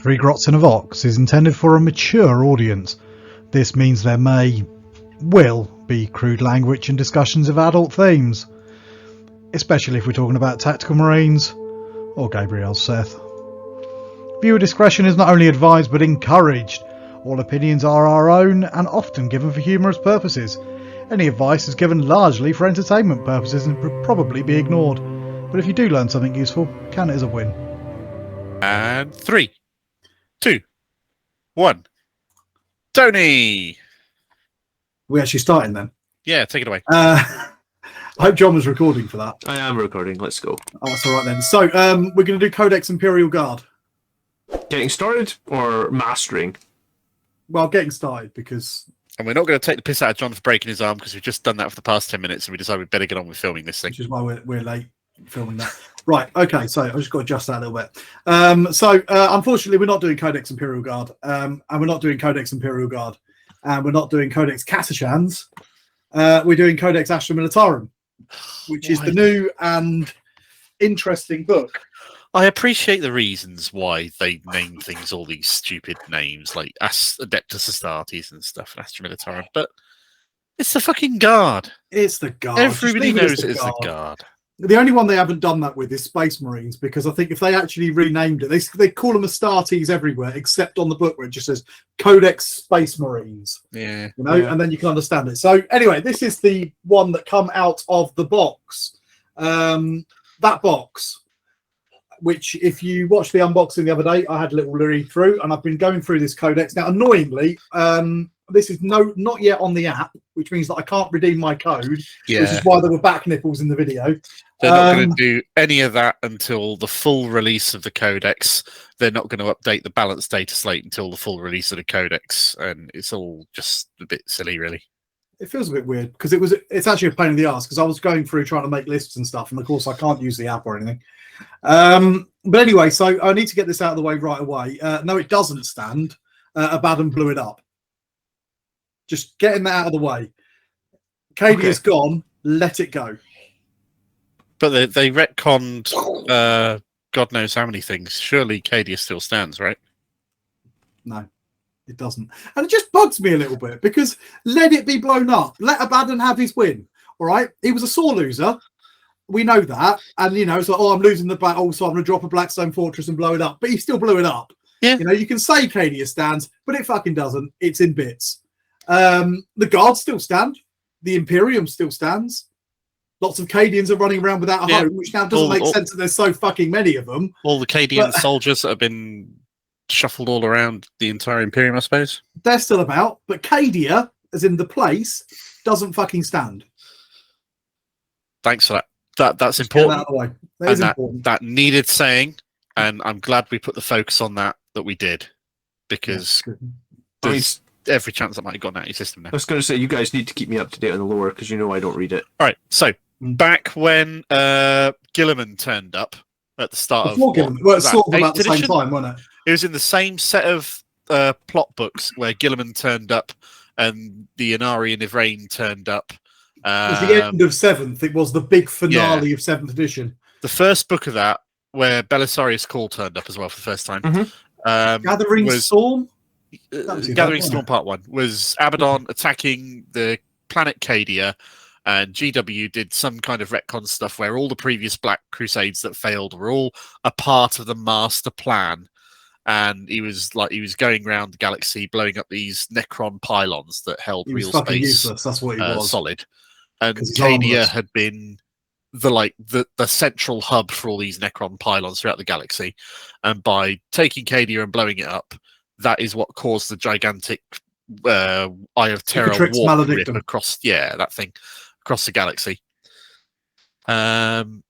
Three Grots in a Vox is intended for a mature audience. This means there will be crude language and discussions of adult themes, especially if we're talking about tactical marines or Gabriel Seth. Viewer discretion is not only advised but encouraged. All opinions are our own and often given for humorous purposes. Any advice is given largely for entertainment purposes and would probably be ignored. But if you do learn something useful, count it as a win. And 3, 2, 1. Tony! We actually starting then? Yeah, take it away. I hope John was recording for that. I am recording. Let's go. Oh, that's all right then. So we're going to do Codex Imperial Guard. Getting started or mastering? Well, getting started because... And we're not going to take the piss out of John for breaking his arm because we've just done that for the past 10 minutes and we decided we'd better get on with filming this thing. Which is why we're late filming that. Right, okay, so I've just got to adjust that a little bit. Unfortunately, we're not doing Codex Imperial Guard. And we're not doing Codex Imperial Guard. And we're not doing Codex Catachans. We're doing Codex Astra Militarum, which is the new and interesting book. I appreciate the reasons why they name things all these stupid names, like Adeptus Astartes and stuff, and Astra Militarum, but it's the fucking Guard. It's the Guard. Everybody knows it's the Guard. The only one they haven't done that with is Space Marines, because I think if they actually renamed it, they call them Astartes everywhere, except on the book where it just says Codex Space Marines. Yeah. You know, and then you can understand it. So anyway, this is the one that come out of the box. That box, which if you watched the unboxing the other day, I had a little read through, and I've been going through this codex. Now, annoyingly, this is not yet on the app, which means that I can't redeem my code, which is why there were back nipples in the video. They're not going to do any of that until the full release of the codex. They're not going to update the balance data slate until the full release of the codex, and it's all just a bit silly, really. It feels a bit weird because it's actually a pain in the ass because I was going through trying to make lists and stuff, and of course I can't use the app or anything. But anyway, so I need to get this out of the way right away. No, it doesn't stand. Abaddon blew it up. Just getting that out of the way. Cadian's gone. Let it go. But they retconned God knows how many things. Surely Cadia still stands, right? No, it doesn't. And it just bugs me a little bit because let it be blown up. Let Abaddon have his win. All right? He was a sore loser. We know that. And, you know, it's like, oh, I'm losing the battle, so I'm going to drop a Blackstone Fortress and blow it up. But he still blew it up. Yeah. You know, you can say Cadia stands, but it fucking doesn't. It's in bits. The Guards still stand. The Imperium still stands. Lots of Cadians are running around without a home, which now doesn't make sense that there's so fucking many of them. All the Cadian soldiers that have been shuffled all around the entire Imperium, I suppose. They're still about, but Cadia, as in the place, doesn't fucking stand. Thanks for that. That's important. Get that out of the way. That is important. That needed saying, and I'm glad we put the focus on that we did, because there's every chance that might have gotten out of your system now. I was going to say, you guys need to keep me up to date on the lore, because you know I don't read it. All right, so back when Guilliman turned up at the start Before Guilliman, well, it's sort of about the same time, wasn't it? It was in the same set of plot books where Guilliman turned up and the Inari and Ivrain turned up. It was the end of 7th. It was the big finale of 7th edition. The first book of that, where Belisarius Cawl turned up as well for the first time. Gathering Storm? Gathering Storm Part 1 was Abaddon attacking the planet Cadia, and GW did some kind of retcon stuff where all the previous Black Crusades that failed were all a part of the master plan. And he was going around the galaxy blowing up these Necron pylons that held real space. Useless. That's what he was. Solid. And Cadia had been the central hub for all these Necron pylons throughout the galaxy. And by taking Cadia and blowing it up, that is what caused the gigantic Eye of Terror warp rip across across the galaxy. And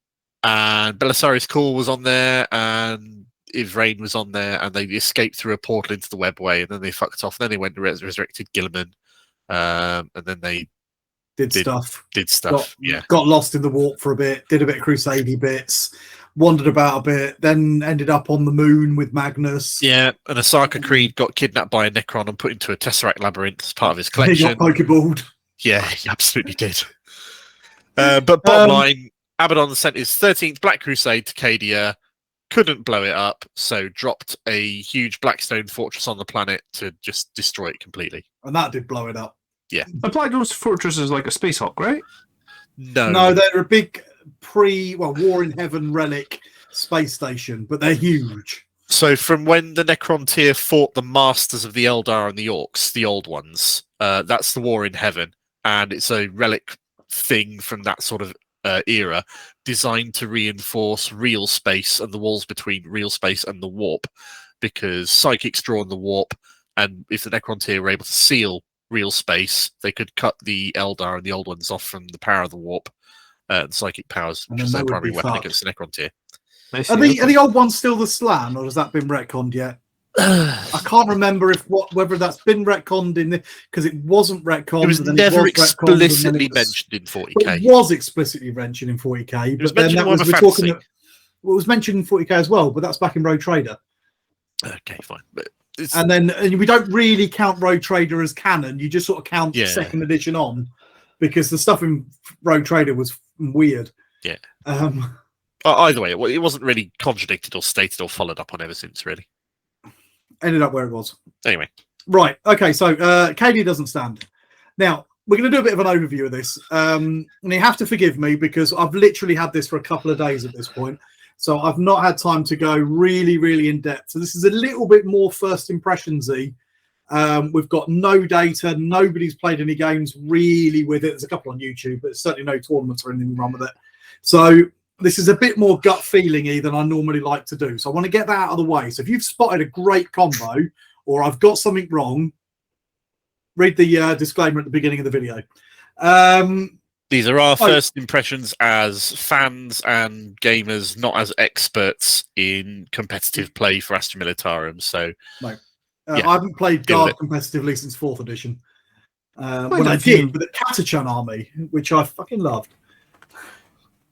Belisarius Cawl was on there, and Ivrain was on there, and they escaped through a portal into the webway, and then they fucked off. And then they went and resurrected Guilliman, and then they did stuff. Got lost in the warp for a bit, did a bit of Crusade bits, wandered about a bit, then ended up on the moon with Magnus. Yeah, and Asaka Creed got kidnapped by a Necron and put into a Tesseract labyrinth as part of his collection. He got pokeballed. Yeah, he absolutely did. But bottom line, Abaddon sent his 13th Black Crusade to Cadia, couldn't blow it up, so dropped a huge blackstone fortress on the planet to just destroy it completely. And that did blow it up. Yeah. A Blackstone fortress is like a Space Hulk, right? No, they're a big War in Heaven relic space station, but they're huge. So from when the Necrontyr fought the Masters of the Eldar and the Orcs, the old ones, that's the War in Heaven, and it's a relic thing from that sort of era, designed to reinforce real space and the walls between real space and the warp, because psychics draw on the warp, and if the Necrontyr were able to seal real space, they could cut the Eldar and the old ones off from the power of the warp, and psychic powers, which is their primary weapon against the Necrontyr. Are the old ones still the Slan, or has that been retconned yet? I can't remember whether that's been retconned because it wasn't retconned. It was never explicitly mentioned in 40k. It was explicitly mentioned in 40k, It was but then mentioned that in was Warhammer we're talking. Fantasy. It was mentioned in 40k as well, but that's back in Rogue Trader. Okay, fine. But and we don't really count Rogue Trader as canon. You just sort of count second edition on, because the stuff in Rogue Trader was weird. Yeah. Either way, it wasn't really contradicted or stated or followed up on ever since, really. Ended up where it was. Anyway. Right. Okay. So Cadian doesn't stand. Now, we're going to do a bit of an overview of this. And you have to forgive me because I've literally had this for a couple of days at this point. So I've not had time to go really, really in depth. So this is a little bit more first impressions-y. We've got no data. Nobody's played any games really with it. There's a couple on YouTube, but certainly no tournaments or anything wrong with it. So this is a bit more gut feeling-y than I normally like to do. So I want to get that out of the way. So if you've spotted a great combo or I've got something wrong, read the disclaimer at the beginning of the video. These are our first impressions as fans and gamers, not as experts in competitive play for Astra Militarum. So, no. I haven't played Guard competitively since 4th edition. When I did with the Catachan army, which I fucking loved.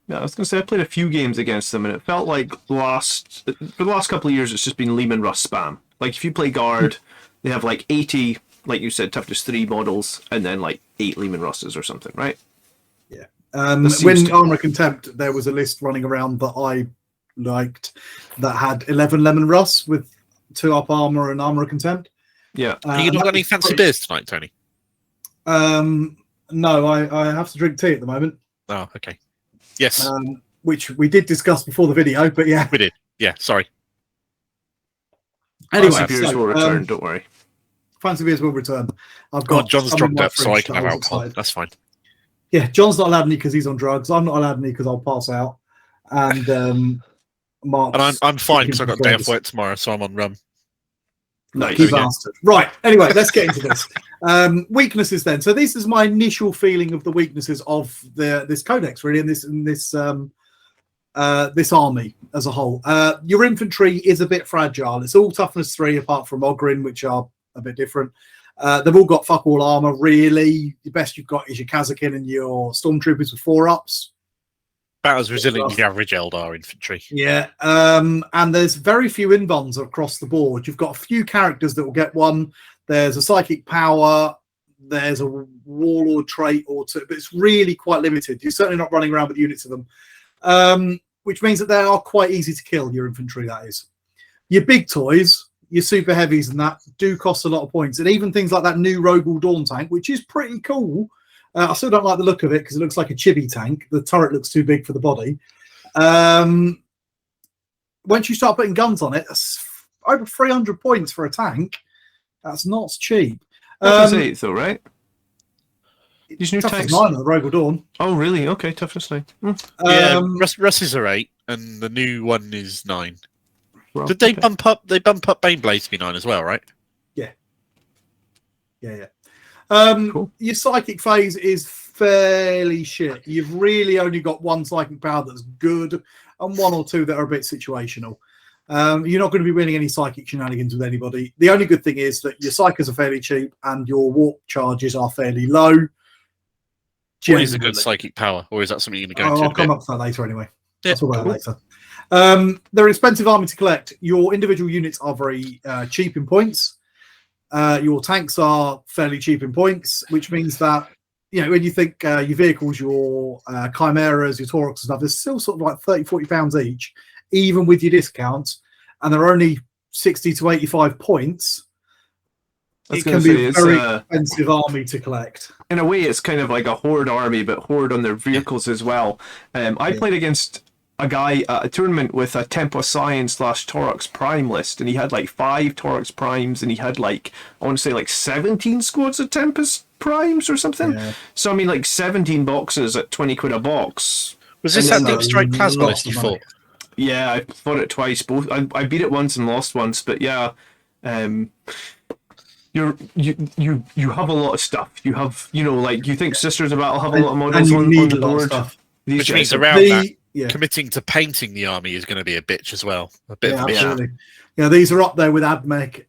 Yeah, I was going to say I played a few games against them, and it felt like for the last couple of years, it's just been Lehman Russ spam. Like if you play Guard, they have like 80, like you said, toughness 3 models, and then like 8 Lehman Russes or something, right? Yeah. When Armour of Contempt, there was a list running around that I liked that had 11 Lemon Russ with 2 up armor and Armour of Contempt. Yeah. You not got any fancy beers tonight, Tony? No, I have to drink tea at the moment. Oh, okay. Yes. Which we did discuss before the video, but yeah. We did. Yeah, sorry. Anyway, fancy beers will return, don't worry. Fancy beers will return. I've got John's drugged up, so I can have alcohol. That's fine. Yeah, John's not allowed any because he's on drugs. I'm not allowed any because I'll pass out. And Mark's... And I'm fine because I've got a day off work tomorrow, so I'm on rum. No, you bastard. Right, anyway, let's get into this. Weaknesses then. So this is my initial feeling of the weaknesses of this codex, really, and this army as a whole. Your infantry is a bit fragile. It's all toughness 3 apart from Ogrin, which are a bit different. They've all got fuck all armor, really. The best you've got is your Kazakin and your stormtroopers with 4-ups. About as resilient as the average Eldar infantry. Yeah, and there's very few invulns across the board. You've got a few characters that will get one. There's a psychic power. There's a warlord trait or 2, but it's really quite limited. You're certainly not running around with units of them, which means that they are quite easy to kill, your infantry, that is. Your big toys, your super heavies and that, do cost a lot of points. And even things like that new Rogel Dawn tank, which is pretty cool. I still don't like the look of it because it looks like a chibi tank. The turret looks too big for the body. Once you start putting guns on it, that's over 300 points for a tank. That's not cheap. Toughness 8, though, right? These new toughness tanks. 9 on the Rogel Dawn. Oh, really? Okay, toughness 9. Yeah, Russ's are 8, and the new one is 9. Well, Did they bump up? They bump up Baneblade to be 9 as well, right? Yeah. Cool. Your psychic phase is fairly shit. You've really only got 1 psychic power that's good and 1 or 2 that are a bit situational. You're not going to be winning any psychic shenanigans with anybody. The only good thing is that your psychers are fairly cheap and your warp charges are fairly low. What is a good psychic power, or is that something you're going to go into? I'll come up to that later anyway. Yeah, I'll talk about that later. They're an expensive army to collect. Your individual units are very cheap in points. Your tanks are fairly cheap in points, which means that, you know, when you think your vehicles, your chimeras, your Taurox and stuff, they're still sort of like £30-40 each. even with your discounts, and they're only 60 to 85 points, it can be a very expensive army to collect. In a way, it's kind of like a horde army, but horde on their vehicles as well. I played against a guy at a tournament with a Tempest Science / Torox Prime list, and he had like 5 Torox Primes, and he had like, I want to say like 17 squads of Tempest Primes or something. Yeah. So I mean, like 17 boxes at 20 quid a box. Was this that Deep Strike Plasma list you fought? Yeah, I fought it twice. Both I beat it once and lost once, but yeah. You have a lot of stuff. You have, like, you think Sisters of Battle have a lot of models on the board. Which means around that, committing to painting the army is going to be a bitch as well. A bit of a absolutely. Yeah, these are up there with Admech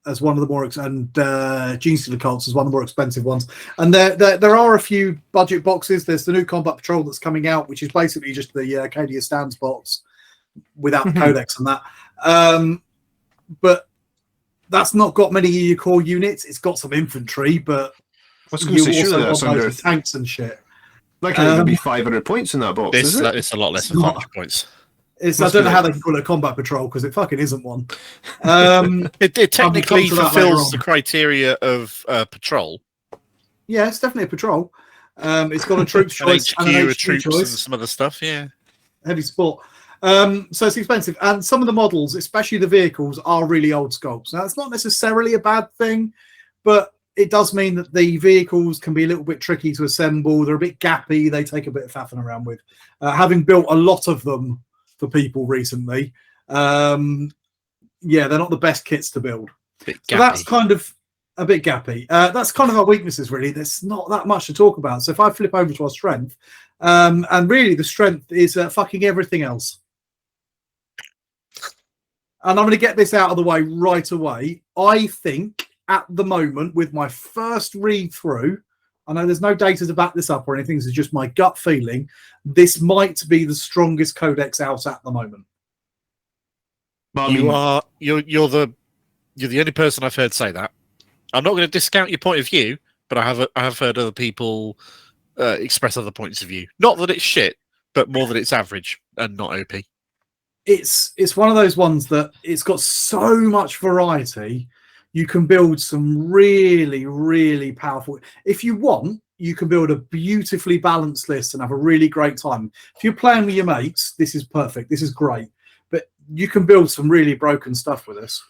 as one of the more and Genestealer Cults as one of the more expensive ones. And there are a few budget boxes. There's the new Combat Patrol that's coming out, which is basically just the Acadia Stands box without the Codex and that. But that's not got many of your core units. It's got some infantry, but you also got under tanks and shit. That could be 500 points in that box. It's a lot less than 500 points. I don't know how they can call it a combat patrol because it fucking isn't one. It technically fulfills the criteria of patrol. Yeah, it's definitely a patrol. It's got a troops choice, and a troops choice. And some other stuff. Yeah, heavy sport. So it's expensive, and some of the models, especially the vehicles, are really old sculpts. Now, it's not necessarily a bad thing, but it does mean that the vehicles can be a little bit tricky to assemble. They're a bit gappy. They take a bit of faffing around with. Having built a lot of them for people recently, they're not the best kits to build. So that's kind of a bit gappy. That's kind of our weaknesses, really. There's not that much to talk about. So if I flip over to our strength, and really the strength is fucking everything else. And I'm going to get this out of the way right away. I think at the moment, with my first read through, I know there's no data to back this up or anything. This is just my gut feeling. This might be the strongest codex out at the moment. But you're the only person I've heard say that. I'm not going to discount your point of view, but I have heard other people express other points of view. Not that it's shit, but more that it's average and not OP. It's one of those ones that it's got so much variety. You can build some really, really powerful. If you want, you can build a beautifully balanced list and have a really great time. If you're playing with your mates, this is perfect. This is great. But you can build some really broken stuff with this.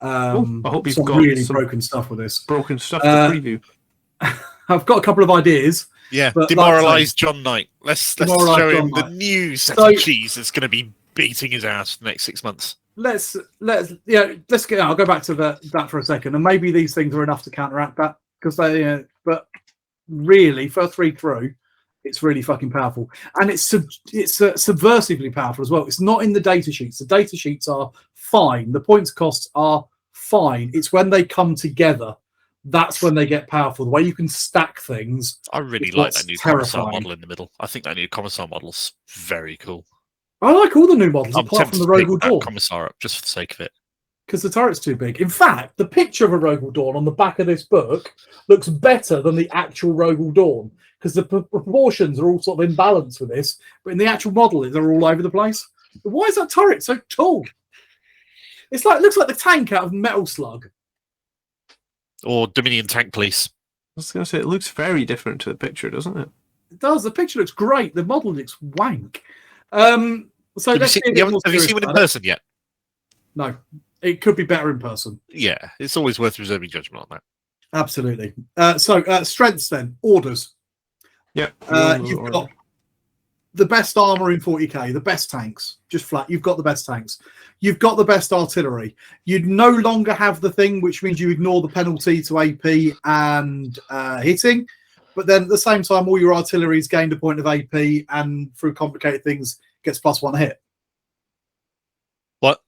I hope you've got really broken stuff with this. Broken stuff to preview. I've got a couple of ideas. Yeah, demoralize John Knight. Let's show him the new set of cheese that's going to be beating his ass for the next 6 months. Let's get. I'll go back to that for a second, and maybe these things are enough to counteract that because they. But really, first read through, it's really fucking powerful, and it's subversively powerful as well. It's not in the data sheets. The data sheets are fine. The points costs are fine. It's when they come together. That's when they get powerful. The way you can stack things. I really like that new Commissar model in the middle. I think that new Commissar model's very cool. I like all the new models apart from the Rogal Dawn. Commissar up just for the sake of it. Because the turret's too big. In fact, the picture of a Rogal Dawn on the back of this book looks better than the actual Rogal Dawn because the proportions are all sort of in balance with this. But in the actual model, they're all over the place. Why is that turret so tall? It looks like the tank out of Metal Slug. Or Dominion Tank Police. I was going to say, it looks very different to the picture, doesn't it? It does. The picture looks great. The model looks wank. So have you seen one in person yet? No. It could be better in person. Yeah, it's always worth reserving judgment on that. Absolutely. Strengths then. Orders. Yeah. You've got the best armor in 40k, the best tanks. Just flat. You've got the best tanks. You've got the best artillery. You'd no longer have the thing, which means you ignore the penalty to AP and hitting. But then at the same time, all your artillery is gained a point of AP and through complicated things gets +1 hit. What?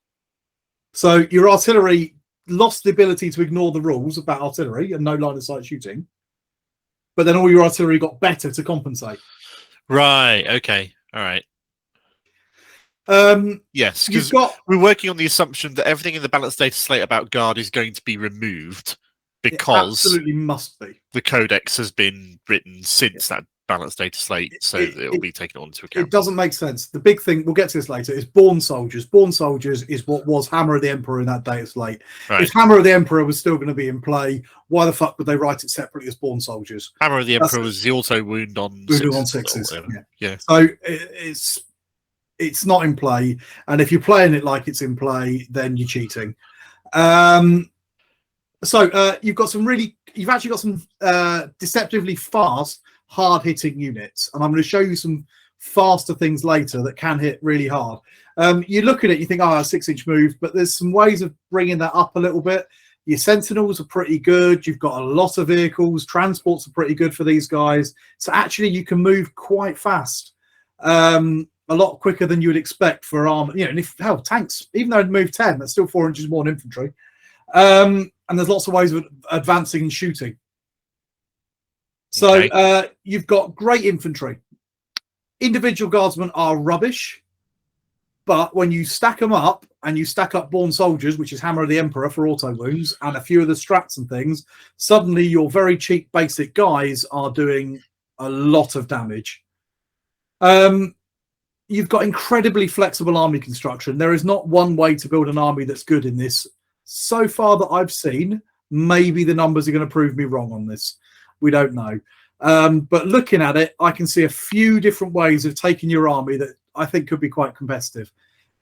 So your artillery lost the ability to ignore the rules about artillery and no line of sight shooting. But then all your artillery got better to compensate. Right. Okay. All right. Yes, because we're working on the assumption that everything in the balanced data slate about Guard is going to be removed because it absolutely must be. The Codex has been written since that balanced data slate, so it will be taken into account. It doesn't make sense. The big thing, we'll get to this later, is Born Soldiers. Born Soldiers is what was Hammer of the Emperor in that data slate. Right. If Hammer of the Emperor was still going to be in play, why the fuck would they write it separately as Born Soldiers? Hammer of the Emperor was the auto wound on sixes. Yeah. So it's not in play, and if you're playing it like it's in play, then you're cheating. So you've actually got some deceptively fast, hard-hitting units, and I'm going to show you some faster things later that can hit really hard. You look at it, you think, oh, a 6-inch move, but there's some ways of bringing that up a little bit. Your Sentinels are pretty good. You've got a lot of vehicles. Transports are pretty good for these guys. So actually, you can move quite fast, a lot quicker than you would expect for armor. You know, and if tanks, even though it move 10, that's still 4 inches more than infantry. And there's lots of ways of advancing and shooting. So you've got great infantry. Individual guardsmen are rubbish, but when you stack them up and you stack up Born Soldiers, which is Hammer of the Emperor for auto wounds, and a few of the strats and things, suddenly your very cheap basic guys are doing a lot of damage. You've got incredibly flexible army construction. There is not one way to build an army that's good in this. So far that I've seen, maybe the numbers are going to prove me wrong on this. We don't know. But looking at it, I can see a few different ways of taking your army that I think could be quite competitive,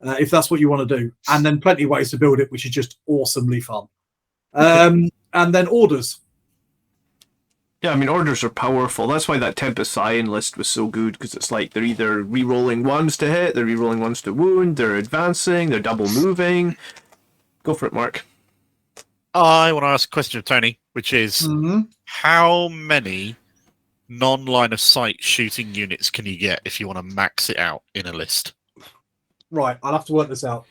if that's what you want to do. And then plenty of ways to build it, which is just awesomely fun. And then orders. Yeah, I mean, orders are powerful. That's why that Tempest Scion list was so good, because it's like they're either re-rolling ones to hit, they're re-rolling ones to wound, they're advancing, they're double moving. Go for it, Mark. I want to ask a question of Tony, which is how many non-line of sight shooting units can you get if you want to max it out in a list? Right, I'll have to work this out,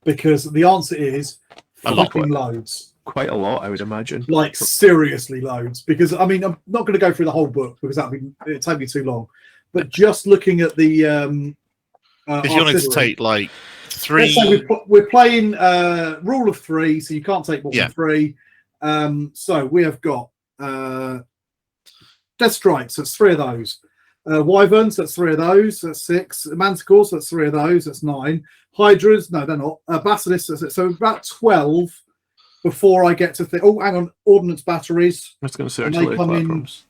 because the answer is fucking loads. Quite a lot, I would imagine. Like seriously loads, because I mean, I'm not going to go through the whole book because it'd take me too long. But just looking at the, if you wanted to take like 3, let's say we're playing rule of 3, so you can't take more than 3. So we have got Death Strikes. That's 3 of those. Wyverns. That's 3 of those. That's 6. Manticores. That's 3 of those. That's 9. Hydras. No, they're not. Basilisks. So about 12. Before I get to oh, hang on, ordnance batteries. I was going to say artillery platforms.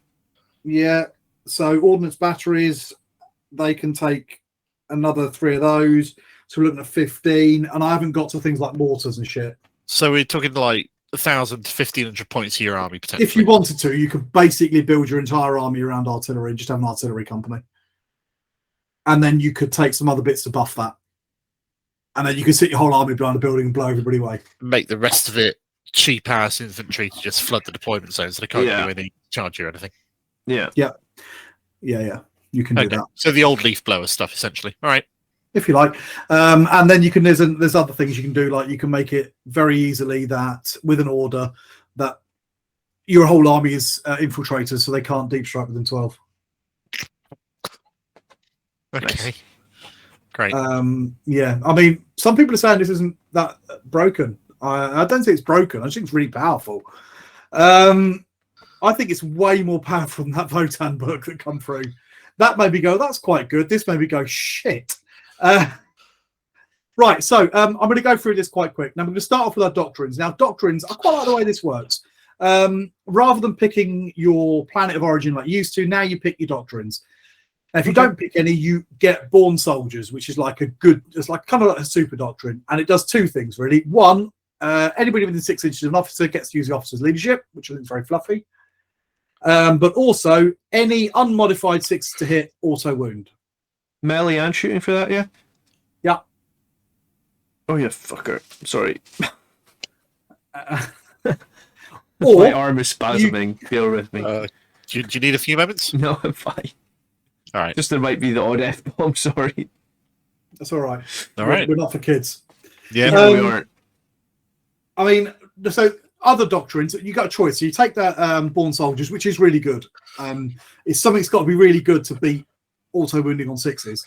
Yeah, so ordnance batteries, they can take another 3 of those. So we're looking at 15, and I haven't got to things like mortars and shit. So we're talking like 1,000 to 1,500 points of your army potentially. If you wanted to, you could basically build your entire army around artillery and just have an artillery company, and then you could take some other bits to buff that. And then you can sit your whole army behind a building and blow everybody away. Make the rest of it cheap ass infantry to just flood the deployment zone so they can't do any charge you or anything. Yeah. You can do that. So the old leaf blower stuff, essentially. All right. If you like. And then you can there's other things you can do, like you can make it very easily that with an order that your whole army is infiltrators, so they can't deep strike within 12. Okay. Nice. I Great. mean, some people are saying this isn't that broken. I don't think it's broken. I just think it's really powerful. I think it's way more powerful than that Votan book that come through. That made me go, that's quite good. This made me go, shit. Right, so I'm going to go through this quite quick. Now, I'm going to start off with our doctrines. Now, doctrines, I quite like the way this works. Rather than picking your planet of origin like you used to, now you pick your doctrines. Now, if you don't pick any, you get Born Soldiers, which is like it's like kind of like a super doctrine. And it does 2 things, really. One, anybody within 6 inches of an officer gets to use the officer's leadership, which I think is very fluffy. But also, any unmodified 6 to hit auto wound. Melee and shooting for that, yeah? Yeah. Oh, you fucker. Sorry. Or my arm is spasming. Bear with me. Do you need a few moments? No, I'm fine. All right. Just there might be the odd F-bomb, sorry. That's all right. All right. We're not for kids. Yeah, No, we aren't. I mean, so other doctrines, you got a choice. So you take that Born Soldiers, which is really good. It's something that's got to be really good to beat auto wounding on 6s.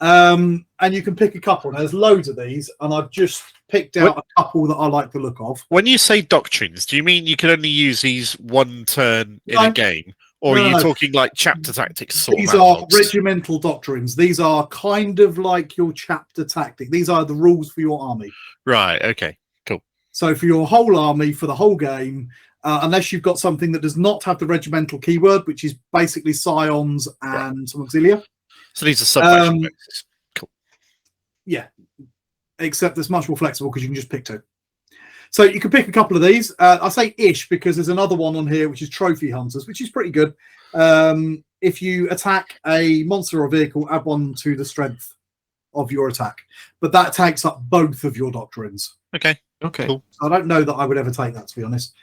And you can pick a couple. Now, there's loads of these, and I've just picked out a couple that I like the look of. When you say doctrines, do you mean you can only use these one turn in a game? Or No, are you no. talking like chapter tactics sort These of are analogs? regimental doctrines. These are kind of like your chapter tactic. These are the rules for your army. Right, okay, cool. So for your whole army, for the whole game, unless you've got something that does not have the regimental keyword, which is basically scions and some auxilia. So these are sub-faction bonuses. Cool. Yeah, except it's much more flexible because you can just pick 2. So you can pick a couple of these. I say ish because there's another one on here, which is Trophy Hunters, which is pretty good. If you attack a monster or vehicle, add 1 to the strength of your attack. But that takes up both of your doctrines. Okay. Cool. I don't know that I would ever take that, to be honest.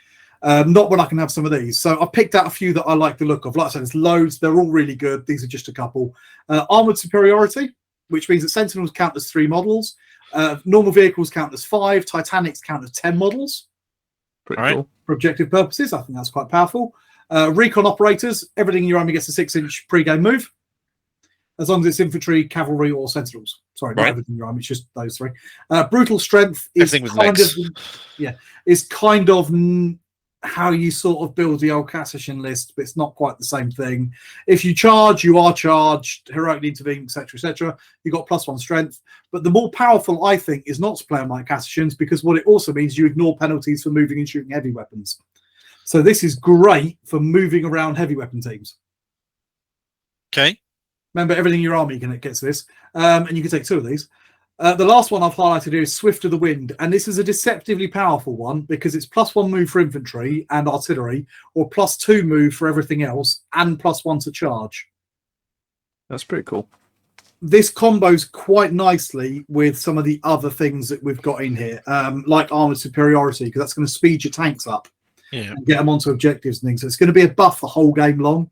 Not when I can have some of these. So I picked out a few that I like the look of. Like I said, there's loads. They're all really good. These are just a couple. Armored Superiority, which means that Sentinels count as 3 models. Normal vehicles count as 5. Titanics count as 10 models. Pretty All cool. For objective purposes, I think that's quite powerful. Recon Operators, everything in your army gets a 6-inch pre-game move. As long as it's infantry, cavalry, or sentinels. Sorry, not everything in your army, it's just those 3. Brutal Strength is kind of how you sort of build the old Cassician list, but it's not quite the same thing. If you charge, you are charged, heroically intervene, etc., etc. You got +1 strength. But the more powerful, I think, is not to play on like Cassicians, because what it also means, you ignore penalties for moving and shooting heavy weapons. So this is great for moving around heavy weapon teams. Okay. Remember, everything in your army gets this, and you can take 2 of these. The last one I've highlighted here is Swift of the Wind, and this is a deceptively powerful one because it's +1 move for infantry and artillery, or +2 move for everything else, and +1 to charge. That's pretty cool. This combos quite nicely with some of the other things that we've got in here, like Armored Superiority, because that's going to speed your tanks up and get them onto objectives and things. So it's going to be a buff the whole game long,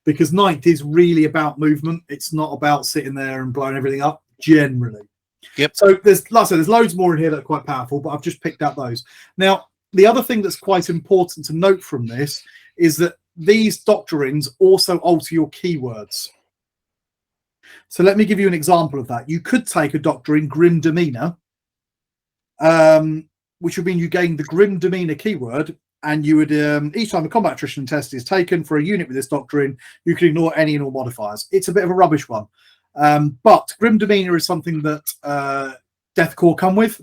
because Ninth is really about movement. It's not about sitting there and blowing everything up, generally. Yep. So there's, like I said, there's loads more in here that are quite powerful, but I've just picked out those. Now, the other thing that's quite important to note from this is that these doctrines also alter your keywords. So let me give you an example of that. You could take a doctrine, Grim Demeanor, which would mean you gain the Grim Demeanor keyword, and you would, each time a combat attrition test is taken for a unit with this doctrine, you can ignore any and all modifiers. It's a bit of a rubbish one. But Grim Demeanor is something that Death Corps come with,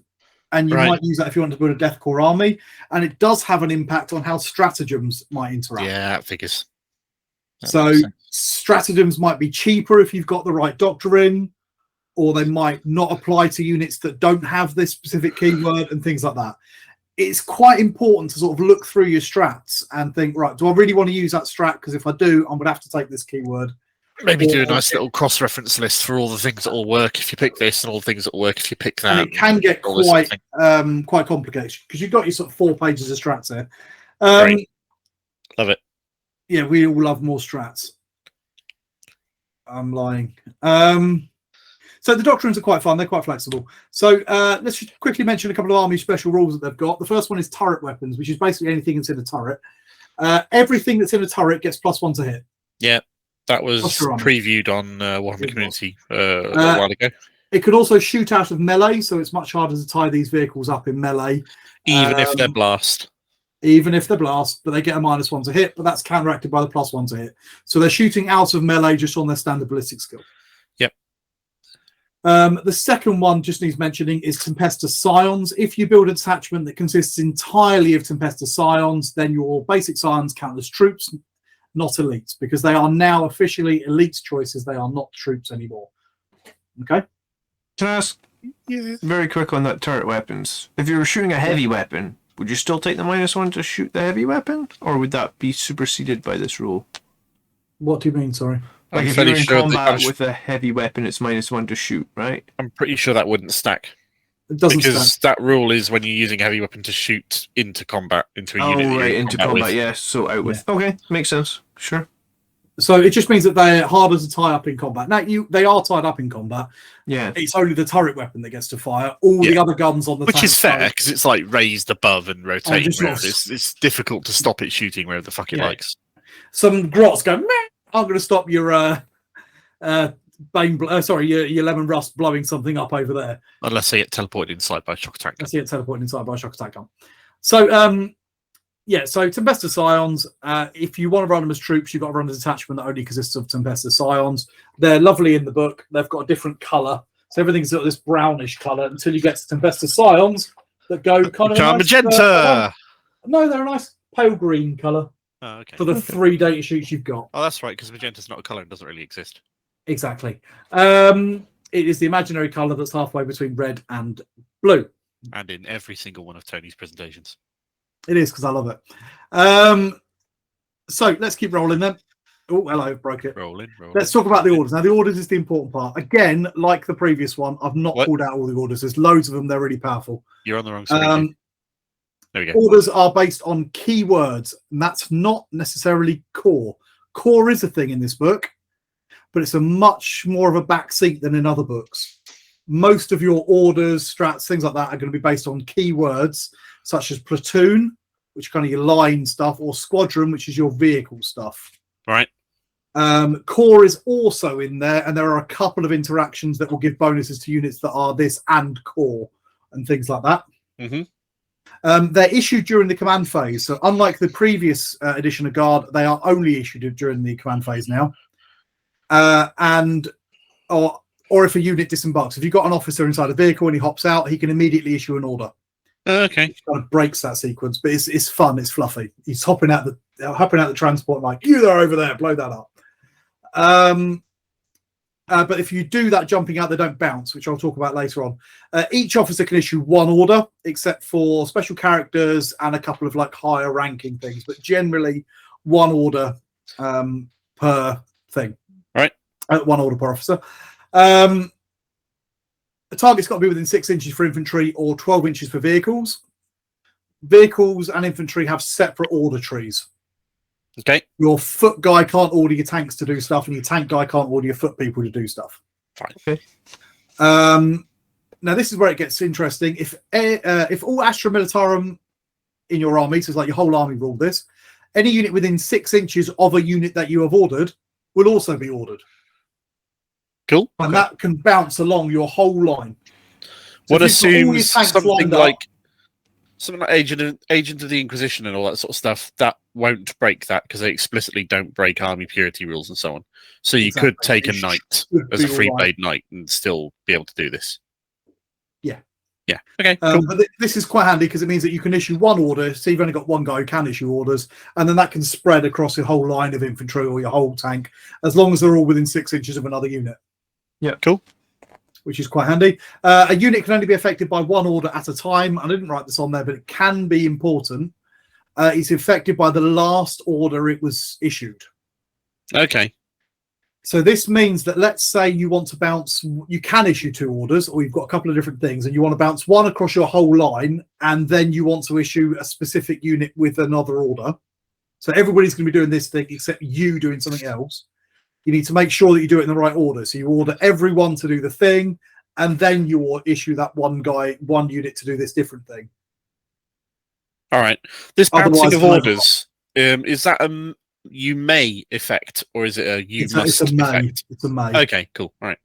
and you might use that if you want to build a Death Corps army, and it does have an impact on how stratagems might interact. Yeah, that figures. So stratagems might be cheaper if you've got the right doctrine, or they might not apply to units that don't have this specific keyword and things like that. It's quite important to sort of look through your strats and think, right, do I really want to use that strat? Because if I do, I'm going to have to take this keyword. Maybe do a nice little cross-reference list for all the things that will work if you pick this, and all the things that will work if you pick that. And it can get quite complicated, because you've got your sort of 4 pages of strats there. Great. Love it. Yeah, we all love more strats. I'm lying. So the doctrines are quite fun. They're quite flexible. So let's just quickly mention a couple of army special rules that they've got. The first one is turret weapons, which is basically anything that's in a turret. Everything that's in a turret gets +1 to hit. Yeah, that was previewed on Warhammer Community a while ago. It could also shoot out of melee, so it's much harder to tie these vehicles up in melee. Even if they're blast. Even if they're blast, but they get a -1 to hit, but that's counteracted by the +1 to hit. So they're shooting out of melee just on their standard ballistic skill. Yep. The second one just needs mentioning is Tempestus Scions. If you build a detachment that consists entirely of Tempestus Scions, then your basic Scions count as troops, not elites, because they are now officially elites choices. They are not troops anymore. Okay? Can I ask very quick on that turret weapons? If you were shooting a heavy weapon, would you still take the -1 to shoot the heavy weapon, or would that be superseded by this rule? What do you mean, sorry? Like if you're in combat with a heavy weapon, it's -1 to shoot, right? I'm pretty sure that wouldn't stack. It doesn't because stack. that rule is when you're using a heavy weapon to shoot into combat, into a unit. Oh, right, into combat, with. yes. So out with. Okay, makes sense. Sure. So it just means that they're harder to tie up in combat. Now, they are tied up in combat. Yeah. It's only the turret weapon that gets to fire. All the other guns on the Which tank is fair, because it's like raised above and rotating around. Just It's difficult to stop it shooting wherever the fuck it likes. Some grots go, meh, I'm going to stop your your lemon rust blowing something up over there. Unless they get teleported inside by a shock attack gun. Unless they get teleported inside by a shock attack gun. So Yeah, so Tempesta Scions, if you want to run them as troops, you've got to run a detachment that only consists of Tempesta Scions. They're lovely in the book. They've got a different colour. So everything's got this brownish colour until you get to Tempesta Scions that go kind of a nice, magenta. No, they're a nice pale green colour for the 3 data sheets you've got. Oh, that's right, because magenta's not a colour and doesn't really exist. Exactly. It is the imaginary colour that's halfway between red and blue. And in every single one of Tony's presentations. It is, because I love it. So let's keep rolling then. Oh, hello, broke it. Rolling. Let's talk about the orders. Now, the orders is the important part. Again, like the previous one, I've not pulled out all the orders. There's loads of them. They're really powerful. You're on the wrong screen. There we go. Orders are based on keywords, and that's not necessarily core. Core is a thing in this book, but it's a much more of a backseat than in other books. Most of your orders, strats, things like that are going to be based on keywords, such as platoon, which is kind of your line stuff, or squadron, which is your vehicle stuff. Right. Core is also in there, and there are a couple of interactions that will give bonuses to units that are this and core and things like that. Mm-hmm. They're issued during the command phase. So unlike the previous edition of Guard, they are only issued during the command phase now. Or if a unit disembarks. If you've got an officer inside a vehicle and he hops out, he can immediately issue an order. Okay. Which kind of breaks that sequence, but it's fun, it's fluffy. He's hopping out the transport like, you there over there, blow that up. But if you do that jumping out, they don't bounce, which I'll talk about later on. Each officer can issue one order, except for special characters and a couple of like higher ranking things, but generally one order per thing. Right. One order per officer. The target's got to be within 6 inches for infantry or 12 inches for vehicles. Vehicles and infantry have separate order trees. Okay. Your foot guy can't order your tanks to do stuff, and your tank guy can't order your foot people to do stuff. Fine. Okay. Now, this is where it gets interesting. If all Astra Militarum in your army, so it's like your whole army rule this, any unit within 6 inches of a unit that you have ordered will also be ordered. Cool. And that can bounce along your whole line. So what assumes something like Agent of the Inquisition and all that sort of stuff, that won't break that because they explicitly don't break army purity rules and so on. So you could take a knight as a free blade knight and still be able to do this. Yeah. Yeah. Okay. Cool. But this is quite handy because it means that you can issue one order. So you've only got one guy who can issue orders, and then that can spread across your whole line of infantry or your whole tank, as long as they're all within 6 inches of another unit. Yeah. Cool. Which is quite handy. A unit can only be affected by one order at a time. I didn't write this on there, but it can be important. It's affected by the last order it was issued. Okay. So this means that, let's say you want to bounce, you can issue 2 orders, or you've got a couple of different things, and you want to bounce one across your whole line, and then you want to issue a specific unit with another order. So everybody's going to be doing this thing except you doing something else. You need to make sure that you do it in the right order. So you order everyone to do the thing, and then you issue that one unit to do this different thing. All right. This bouncing of orders, is that you may effect, or is it a you must effect? It's a may. Okay, cool. All right.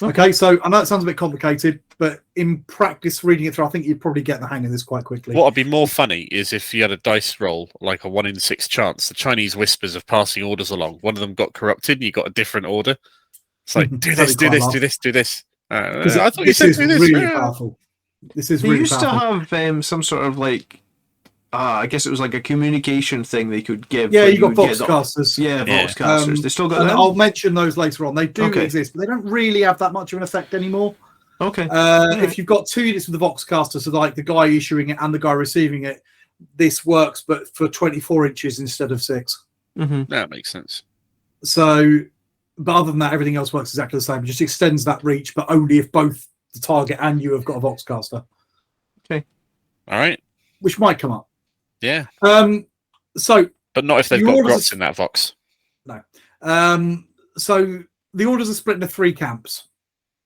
Okay, so I know it sounds a bit complicated, but in practice, reading it through, I think you'd probably get the hang of this quite quickly. What would be more funny is if you had a dice roll, like a 1 in 6 chance, the Chinese whispers of passing orders along. One of them got corrupted, and you got a different order. It's like, do this, do this, do this, do this. I thought you said do this. Really powerful. This is really powerful. They used to have some sort of like, I guess it was like a communication thing they could give. Yeah, you got Voxcasters. Yeah, Voxcasters. They still got them? I'll mention those later on. They do exist, but they don't really have that much of an effect anymore. Okay. If you've got 2 units with the Voxcaster, so like the guy issuing it and the guy receiving it, this works, but for 24 inches instead of 6. Mm-hmm. That makes sense. So, but other than that, everything else works exactly the same. It just extends that reach, but only if both the target and you have got a Voxcaster. Okay. All right. Which might come up. Yeah. So, but not if they've got Grots in that Vox. No. So the orders are split into 3 camps.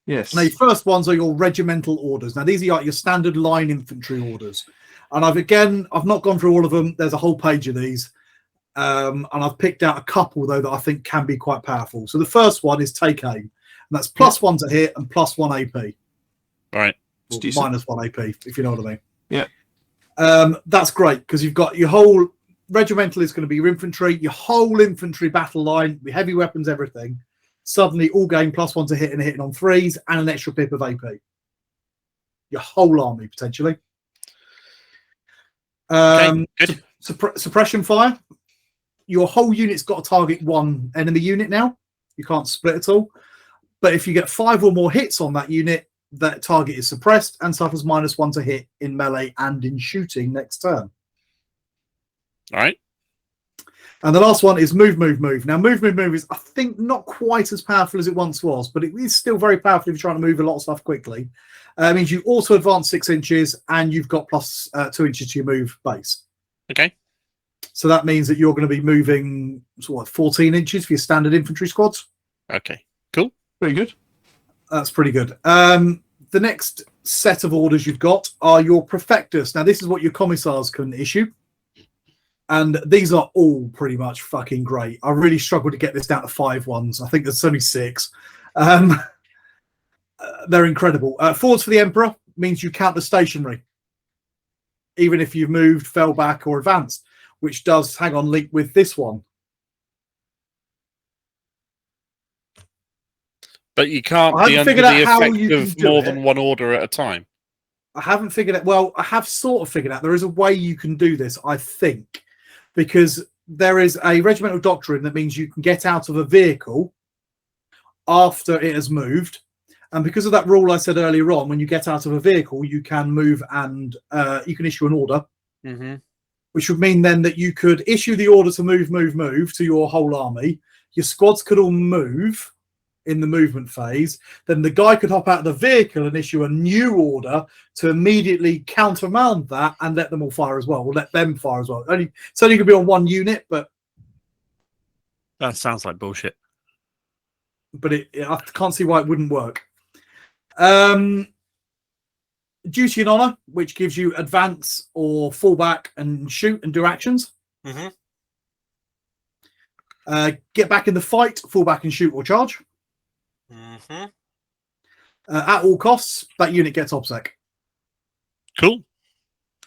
Yes. Now, the first ones are your regimental orders. Now, these are your standard line infantry orders. And I've not gone through all of them. There's a whole page of these. And I've picked out a couple, though, that I think can be quite powerful. So the first one is Take Aim. And that's +1 to hit and +1 AP. Right. -1 AP, if you know what I mean. Yeah. That's great because you've got your whole regimental is going to be your infantry, your whole infantry battle line, with heavy weapons, everything. Suddenly, all gain +1 to hit and hitting on 3s and an extra pip of AP. Your whole army potentially. Good. Suppression fire. Your whole unit's got to target one enemy unit now. You can't split at all. But if you get 5 or more hits on that unit, that target is suppressed and suffers -1 to hit in melee and in shooting next turn. All right. And the last one is move. Now, move is, I think, not quite as powerful as it once was, but it is still very powerful if you're trying to move a lot of stuff quickly. It means you also advance 6 inches and you've got +2 inches to your move base. Okay. So that means that you're going to be moving 14 inches for your standard infantry squads. Okay. Cool. Very good. That's pretty good. The next set of orders you've got are your Perfectus. Now, this is what your commissars can issue. And these are all pretty much fucking great. I really struggled to get this down to 5 ones. I think there's only 6. They're incredible. Forwards for the Emperor means you count the stationary, even if you've moved, fell back, or advanced, which does hang on link with this one. But you can't be under the effect of more than one order at a time. I haven't figured it. Well, I have sort of figured out there is a way you can do this, I think, because there is a regimental doctrine that means you can get out of a vehicle after it has moved. And because of that rule I said earlier on, when you get out of a vehicle, you can move and you can issue an order, which would mean then that you could issue the order to move to your whole army. Your squads could all move in the movement phase. Then the guy could hop out of the vehicle and issue a new order to immediately countermand that and let them all fire as well, or let them fire as well. It's only going to be on one unit, but that sounds like bullshit. But I can't see why it wouldn't work. Duty and honor, which gives you advance or fall back and shoot and do actions. Get back in the fight, fall back and shoot or charge. At all costs, that unit gets OBSEC. Cool.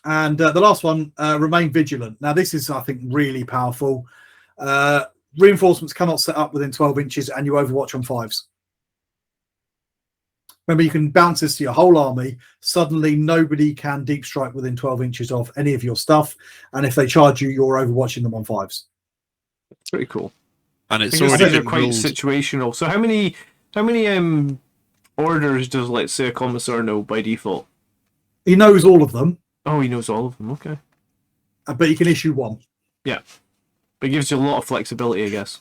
And the last one, remain vigilant. Now, this is, I think, really powerful. Reinforcements cannot set up within 12 inches and you overwatch on 5s. Remember, you can bounce this to your whole army. Suddenly, nobody can deep strike within 12 inches of any of your stuff. And if they charge you, you're overwatching them on 5s. That's pretty cool. And it's already quite situational. So how many orders does, let's say, a commissar know by default? He knows all of them. Oh, he knows all of them. Okay. But you can issue one. Yeah. But it gives you a lot of flexibility, I guess.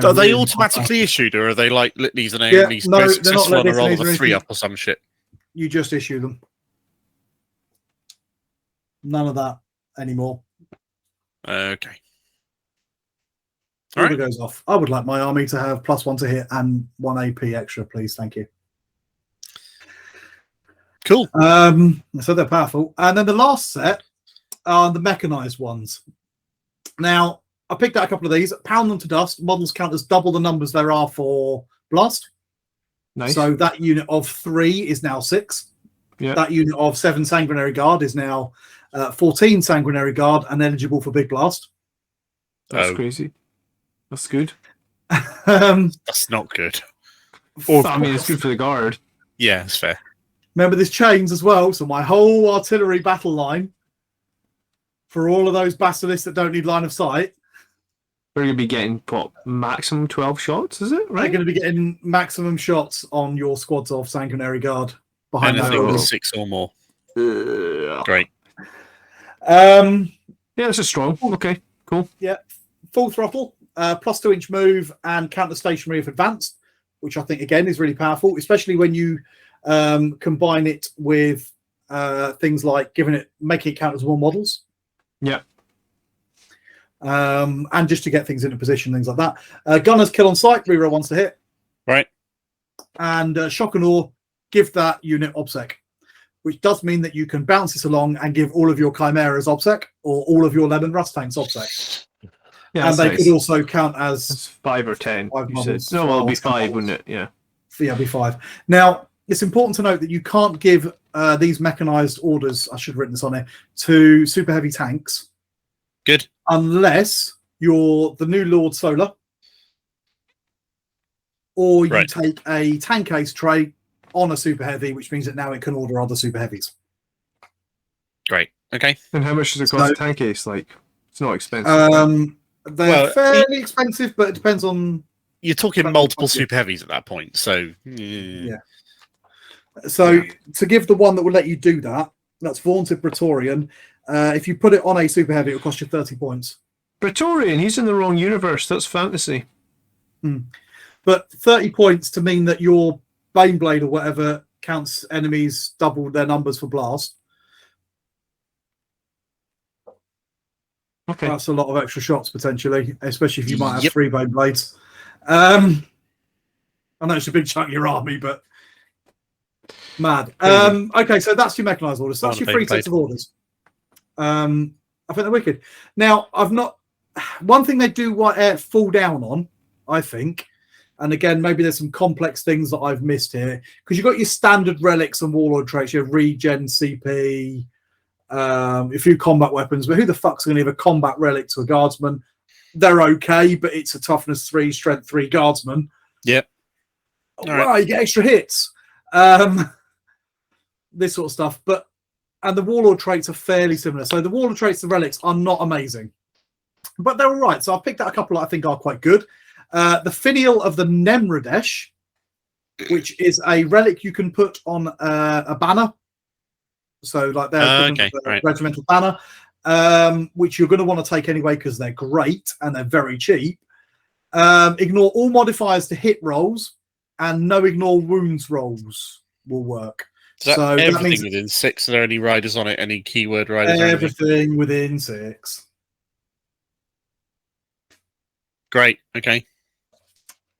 Are they automatically issued, or are they like litanies and only successful on a roll of a 3-up or some shit? You just issue them. None of that anymore. Okay. Order goes off. I would like my army to have +1 to hit and 1 AP extra, please. Thank you. Cool. So they're powerful. And then the last set are the mechanized ones. Now, I picked out a couple of these. Pound them to dust. Models count as double the numbers there are for blast. Nice. So that unit of 3 is now 6. Yeah. That unit of 7 sanguinary guard is now 14 sanguinary guard and eligible for big blast. That's crazy. That's good. That's not good. I mean, it's good for the guard. Yeah, it's fair. Remember, there's chains as well. So my whole artillery battle line for all of those basilisks that don't need line of sight. They're going to be getting, maximum 12 shots, is it? Right? They're going to be getting maximum shots on your squads of sanguinary guard behind anything that. with 6 or more. Great. Yeah, this is strong. Okay, cool. Yeah, full throttle, +2 inch move, and counter stationary if advanced, which I think again is really powerful, especially when you combine it with things like making it count as more models. Yeah. And just to get things into position, things like that. Gunners kill on sight, reroll 1s to hit. Right. And shock and awe, give that unit OBSEC, which does mean that you can bounce this along and give all of your chimeras OBSEC or all of your lemon rust tanks OBSEC. Yeah, and they could also count as it's 5 or 10. 5 you models. said. No, well, it'll be 5, wouldn't it? Yeah. Yeah, it'll be 5. Now, it's important to note that you can't give these mechanized orders, I should have written this on here, to super heavy tanks. Good. Unless you're the new Lord Solar, or you Right. take a tank ace trait on a super heavy, which means that now it can order other super heavies. Great. Okay. And how much does it cost a tank ace? Like, it's not expensive. They're fairly expensive, but it depends on. You're talking multiple super heavies at that point, so yeah. So to give the one that will let you do that, that's Vaunted Praetorian. If you put it on a super heavy, it will cost you 30 points. Praetorian, he's in the wrong universe. That's fantasy. But 30 points to mean that your Baneblade or whatever counts enemies double their numbers for blast. Okay. That's a lot of extra shots potentially, especially if you might have 3 Baneblades. I know it's a big chunk of your army, but mad. Okay, so that's your mechanized orders. So that's your 3 sets of orders. I think they're wicked. Now, I've not. One thing they do fall down on, I think, and again, maybe there's some complex things that I've missed here, because you've got your standard relics and warlord traits, your regen, CP, a few combat weapons, but who the fuck's going to give a combat relic to a guardsman? They're okay, but it's a toughness 3, strength 3 guardsman. Yep. Wow, you get extra hits. This sort of stuff. And the warlord traits are fairly similar. So the warlord traits, the relics, are not amazing, but they're all right. So I've picked out a couple that I think are quite good. The Finial of the Nemradesh, which is a relic you can put on a banner. So like their regimental banner, which you're going to want to take anyway because they're great and they're very cheap. Ignore all modifiers to hit rolls, and no ignore wounds rolls will work. So everything within 6. Are there any riders on it? Any keyword riders? Everything within 6. Great. Okay.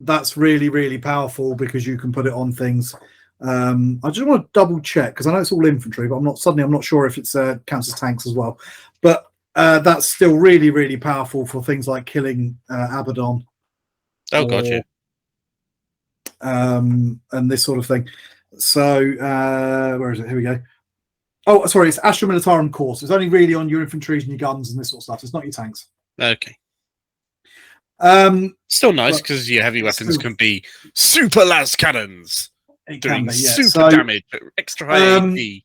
That's really, really powerful because you can put it on things. I just want to double check because I know it's all infantry, but I'm not sure if it's counts as tanks as well. But that's still really, really powerful for things like killing Abaddon. Oh, gotcha. And this sort of thing. So where is it? Here we go. Oh, sorry, it's Astra Militarum Codex. It's only really on your infantry and your guns and this sort of stuff. It's not your tanks. Okay. Still nice because your heavy weapons can be super las cannons doing super damage, extra high AP.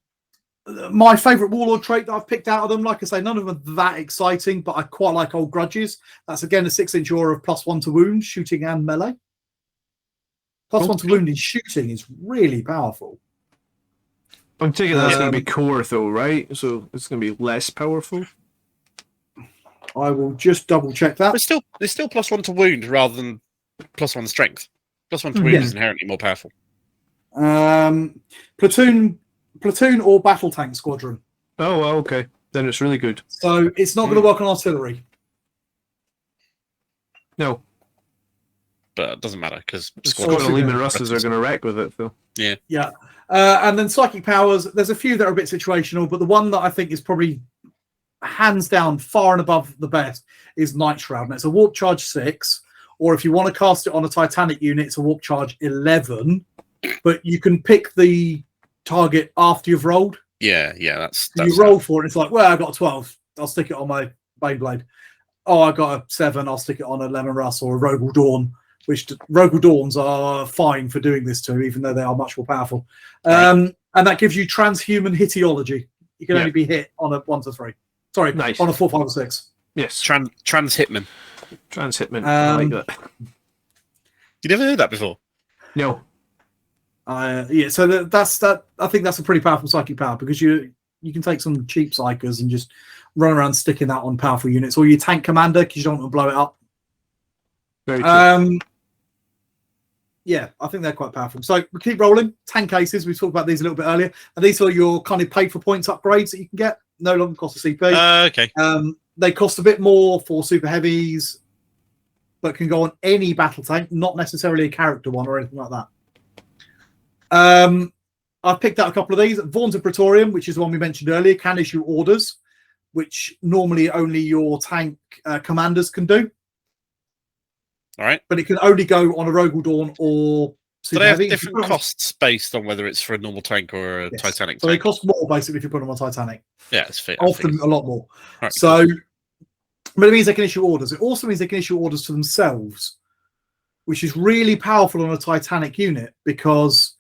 My favourite warlord trait that I've picked out of them, like I say, none of them are that exciting, but I quite like Old Grudges. That's again a 6-inch aura of +1 to wound, shooting and melee. +1 to wound in shooting is really powerful. I'm taking that's going to be core though, right? So it's going to be less powerful. I will just double check that. It's still +1 to wound rather than +1 strength. +1 to wound is inherently more powerful. Platoon or battle tank squadron. Oh, well, okay. Then it's really good. So it's not going to work on artillery. No. But it doesn't matter because Lehman Russes are going to wreck with it, Phil. Yeah. Yeah. And then psychic powers. There's a few that are a bit situational, but the one that I think is probably hands down far and above the best is Night Shroud. And it's a warp charge 6, or if you want to cast it on a Titanic unit, it's a warp charge 11. But you can pick the target after you've rolled. Yeah, that's you roll for it. It's like, well, I got a 12. I'll stick it on my Baneblade. Oh, I got a 7. I'll stick it on a Lemon Russ or a Rogel Dawn, which Rogel Dawns are fine for doing this too, even though they are much more powerful. And that gives you transhuman hitiology. You can only be hit on a 1 to 3. Sorry, nice. On a 4, 5, or 6. Yes. Trans Hitman. Trans Hitman. I like that. You never heard that before? No. So that's that. I think that's a pretty powerful psychic power because you can take some cheap psychers and just run around sticking that on powerful units, or your tank commander because you don't want to blow it up. Very true. Yeah, I think they're quite powerful. So we keep rolling. Tank cases. We talked about these a little bit earlier, and these are your kind of paid for points upgrades that you can get. No longer cost a CP. Okay. They cost a bit more for super heavies, but can go on any battle tank, not necessarily a character one or anything like that. I've picked out a couple of these. Vaunted Praetorium, which is the one we mentioned earlier, can issue orders, which normally only your tank commanders can do. All right. But it can only go on a Rogel Dawn or Do they have different costs based on whether it's for a normal tank or a Titanic tank? So they cost more, basically, if you put them on Titanic. Yeah, it's fair. Often a lot more. Right, so, but it means they can issue orders. It also means they can issue orders to themselves, which is really powerful on a Titanic unit because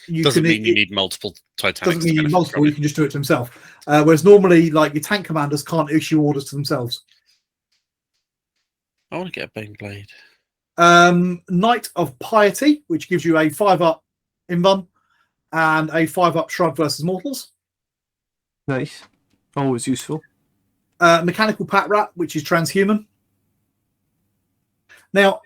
you doesn't mean you need multiple Titanics. Doesn't mean you need multiple. You can just do it to himself. Whereas normally, like your tank commanders can't issue orders to themselves. I want to get a Bane Blade. Knight of Piety, which gives you a 5-up invuln and a 5-up shrug versus mortals. Nice. Always useful. Mechanical Pat Rat, which is transhuman. Now,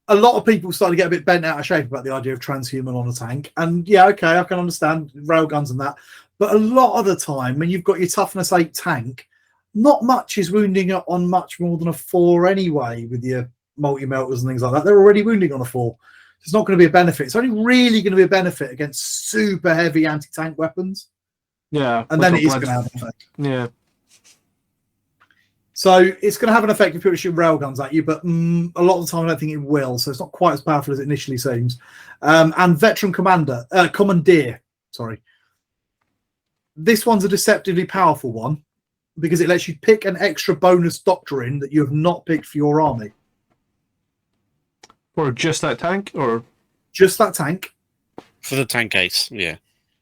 a lot of people start to get a bit bent out of shape about the idea of transhuman on a tank. And yeah, okay, I can understand railguns and that. But a lot of the time, when you've got your toughness 8 tank, not much is wounding on much more than a 4 anyway with your multi-melters and things like that. They're already wounding on a 4. It's not going to be a benefit. It's only really going to be a benefit against super heavy anti-tank weapons. Yeah. And then it is going to have an effect. Yeah. So it's going to have an effect if people shoot railguns at you, but a lot of the time I don't think it will. So it's not quite as powerful as it initially seems. And Veteran Commandeer. Sorry. This one's a deceptively powerful one because it lets you pick an extra bonus doctrine that you have not picked for your army. Or just that tank, or just that tank. For the tank ace, yeah.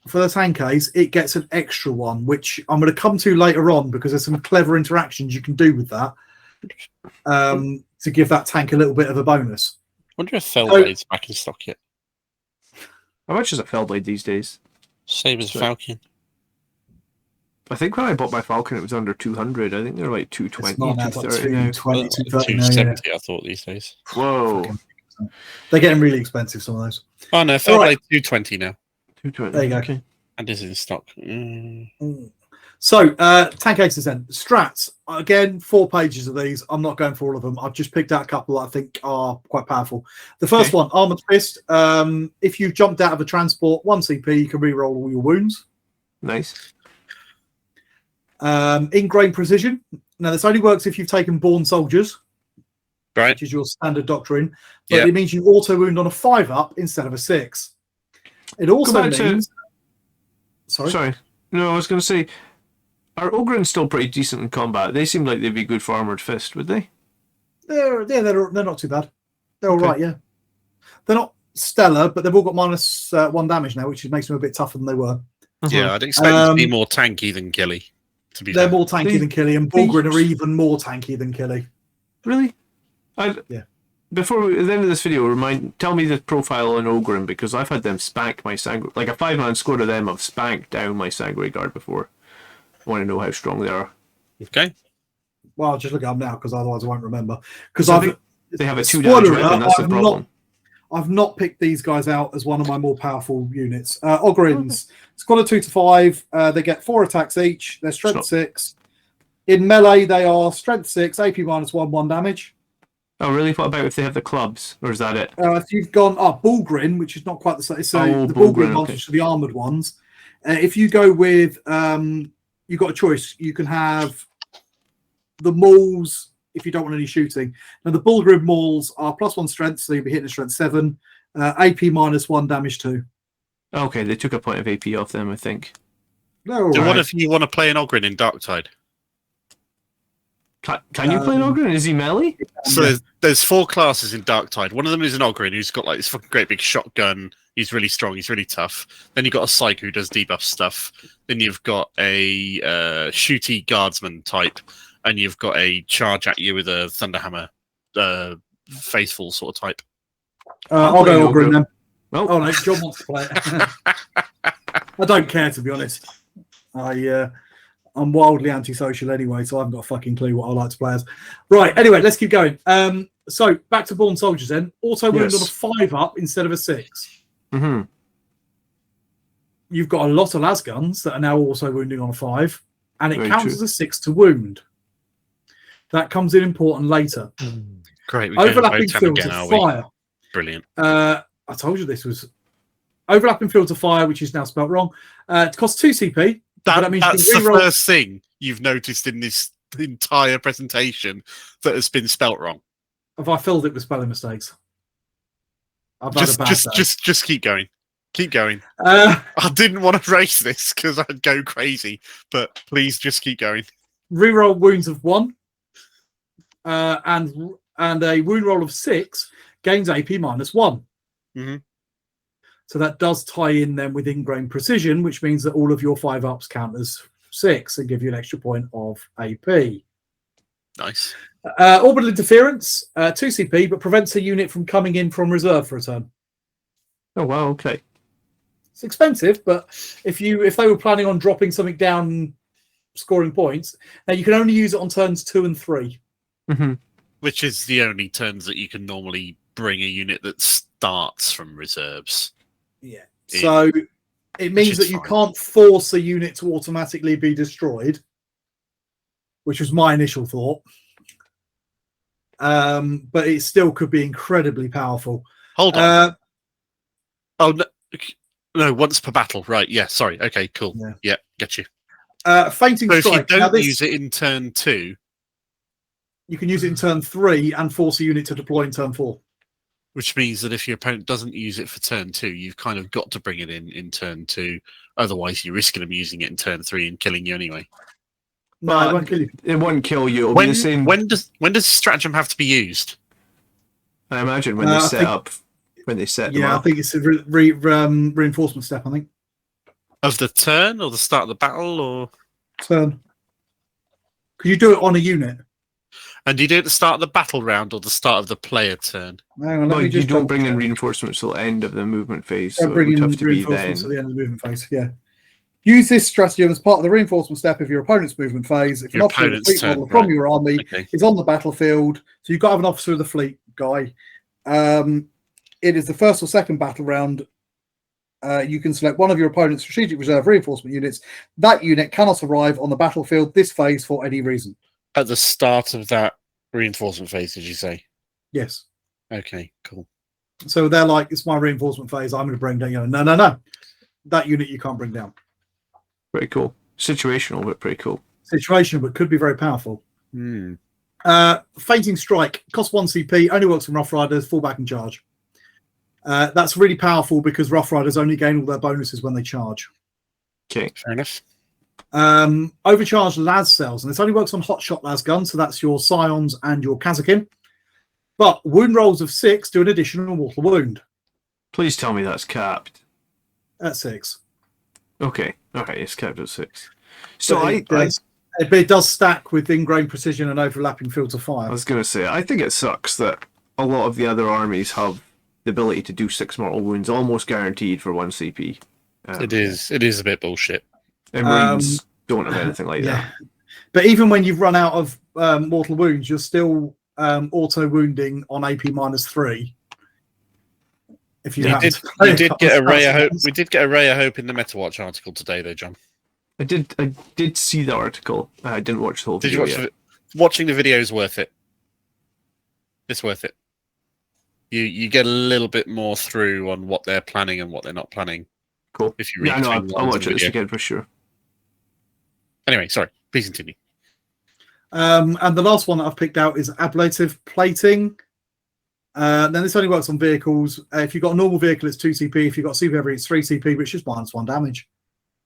For the tank ace, it gets an extra one, which I'm going to come to later on because there's some clever interactions you can do with that to give that tank a little bit of a bonus. I wonder if Fellblade's back in stock yet. How much is a Fellblade these days? Same as a Falcon. I think when I bought my Falcon, it was under 200. I think they're like 220, 230 now. 270, I thought, these days. Whoa. They're getting really expensive, some of those. Oh, no, Fellblade 220 now. 220. There you go. Okay. And is in stock. So, tank aces then. Strats. Again, 4 pages of these. I'm not going for all of them. I've just picked out a couple that I think are quite powerful. The first one, Armored Fist. If you've jumped out of a transport, 1 CP, you can re-roll all your wounds. Nice. Ingrained Precision. Now, this only works if you've taken Born Soldiers. Right. Which is your standard doctrine. But it means you auto-wound on a 5-up instead of a 6. It also means... Sorry? No, I was going to say, are Ogrins still pretty decent in combat? They seem like they'd be good for Armoured Fist, would they? They're not too bad. They're all right, yeah. They're not stellar, but they've all got -1 damage now, which makes them a bit tougher than they were. Yeah, I'd expect them to be more tanky than Killy. They're more tanky than Killy, and Bulgrin are even more tanky than Killy. Really? Yeah. Before at the end of this video, tell me the profile on Ogryn, because I've had them spank my Sanguinary. Like a 5-man squad of them have spanked down my Sanguinary Guard before. I want to know how strong they are. Okay. Well, I'll just look it up now, because otherwise I won't remember. Because they have a 2 damage weapon, that's the problem. I've not picked these guys out as one of my more powerful units. Ogrins, squad of 2 to 5. They get 4 attacks each. They're strength 6. In melee, they are strength 6, AP -1, 1 damage. Oh, really? What about if they have the clubs? Or is that it? If you've gone Bulgrin, which is not quite the same. So the Bulgrin ones, which are the armoured ones. If you go with, you've got a choice. You can have the Mauls if you don't want any shooting. Now, the Bulgrin Mauls are +1 strength, so you'll be hitting a strength 7. AP -1, damage 2. Okay, they took a point of AP off them, I think. No, so what if you want to play an Ogryn in Darktide? Can you play an Ogryn? Is he melee? So there's 4 classes in Darktide. One of them is an Ogryn who's got like this fucking great big shotgun. He's really strong. He's really tough. Then you've got a Psych who does debuff stuff. Then you've got a shooty guardsman type. And you've got a charge at you with a Thunderhammer faithful sort of type. I'll go Ogryn then. Well. Oh no, John wants to play it. I don't care, to be honest. I'm wildly antisocial anyway, so I haven't got a fucking clue what I like to play as. Right, anyway, let's keep going. So back to Born Soldiers then. Also wound on a 5-up instead of a 6. Mm-hmm. You've got a lot of lasguns that are now also wounding on a 5, and it Very counts true. as a 6 to wound. That comes in important later. Great. Overlapping fields of fire. Brilliant. I told you this was overlapping fields of fire, which is now spelt wrong. It costs 2 CP. That means that's the first thing you've noticed in this entire presentation that has been spelt wrong. Have I filled it with spelling mistakes? I've had a bad day. Just keep going. Keep going. Uh, I didn't want to race this because I'd go crazy, but please just keep going. Reroll wounds of 1, and a wound roll of 6 gains AP -1. Mm-hmm. So that does tie in then with ingrained precision, which means that all of your 5-ups count as 6 and give you an extra point of AP. Nice. Orbital interference, 2 CP, but prevents a unit from coming in from reserve for a turn. Oh wow, okay. It's expensive, but if they were planning on dropping something down, scoring points, now you can only use it on turns 2 and 3. Mm-hmm. Which is the only turns that you can normally bring a unit that starts from reserves. Yeah. So it means that you can't force a unit to automatically be destroyed, which was my initial thought. But it still could be incredibly powerful. Hold on. Oh, no, once per battle. Right, yeah, sorry. Okay, cool. Yeah, get you. Fainting so Strike. If you don't use it in turn 2... You can use it in turn 3 and force a unit to deploy in turn 4. Which means that if your opponent doesn't use it for turn 2, you've kind of got to bring it in turn 2. Otherwise, you're risking them using it in turn 3 and killing you anyway. No, it won't kill you. It won't kill you. It'll when, be the same. When does stratagem have to be used? I imagine when they set up. When they set them up. I think it's a reinforcement step, I think. Of the turn or the start of the battle? Or turn. Could you do it on a unit? And do you do it at the start of the battle round or the start of the player turn? Hang on, you don't bring in reinforcements till the end of the movement phase. So bring it would in have to be reinforcements then. at the end of the movement phase. Yeah. Use this stratagem as part of the reinforcement step of your opponent's movement phase. If an officer of the fleet model from your army is on the battlefield, so you've got to have an officer of the fleet guy. It is the first or second battle round. You can select one of your opponent's strategic reserve reinforcement units. That unit cannot arrive on the battlefield this phase for any reason. At the start of that reinforcement phase, did you say? Yes. Okay, cool. So they're like, it's my reinforcement phase. I'm going to bring down. No. That unit you can't bring down. Pretty cool. Situational, but pretty cool. Situational, but could be very powerful. Hmm. Fainting Strike costs 1 CP. Only works on Rough Riders. Fall back and charge. That's really powerful because Rough Riders only gain all their bonuses when they charge. Okay, fair enough. Overcharged las cells, and this only works on hotshot las guns, so that's your scions and your Kazakin. But wound rolls of 6 do an additional mortal wound. Please tell me that's capped. At 6. Okay, it's capped at 6. So but it does stack with ingrained precision and overlapping fields of fire. I was going to say, I think it sucks that a lot of the other armies have the ability to do 6 mortal wounds almost guaranteed for 1 CP. It is a bit bullshit. And Marines don't have anything like that. But even when you've run out of mortal wounds, you're still auto wounding on AP -3. If you we did get a ray of hope. We did get a ray of hope in the MetaWatch article today, though, John. I did see the article. I didn't watch the whole video. Did you watch watching the video is worth it. It's worth it. You get a little bit more through on what they're planning and what they're not planning. Cool. If you read I'll watch it again for sure. Anyway, sorry. Please continue. And the last one that I've picked out is ablative plating. Then this only works on vehicles. If you've got a normal vehicle, it's 2 CP. If you've got super heavy, it's 3 CP, which is -1 damage.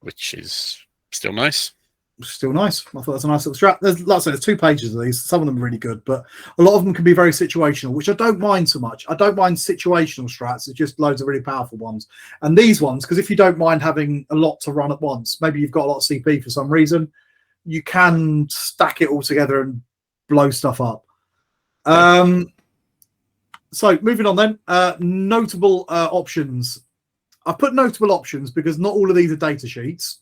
Which is still nice. Still nice. I thought that's a nice little strat. There's 2 pages of these. Some of them are really good, but a lot of them can be very situational, which I don't mind so much. I don't mind situational strats. It's just loads of really powerful ones. And these ones, because if you don't mind having a lot to run at once, maybe you've got a lot of CP for some reason, you can stack it all together and blow stuff up. So moving on then, notable options. I've put notable options because not all of these are data sheets.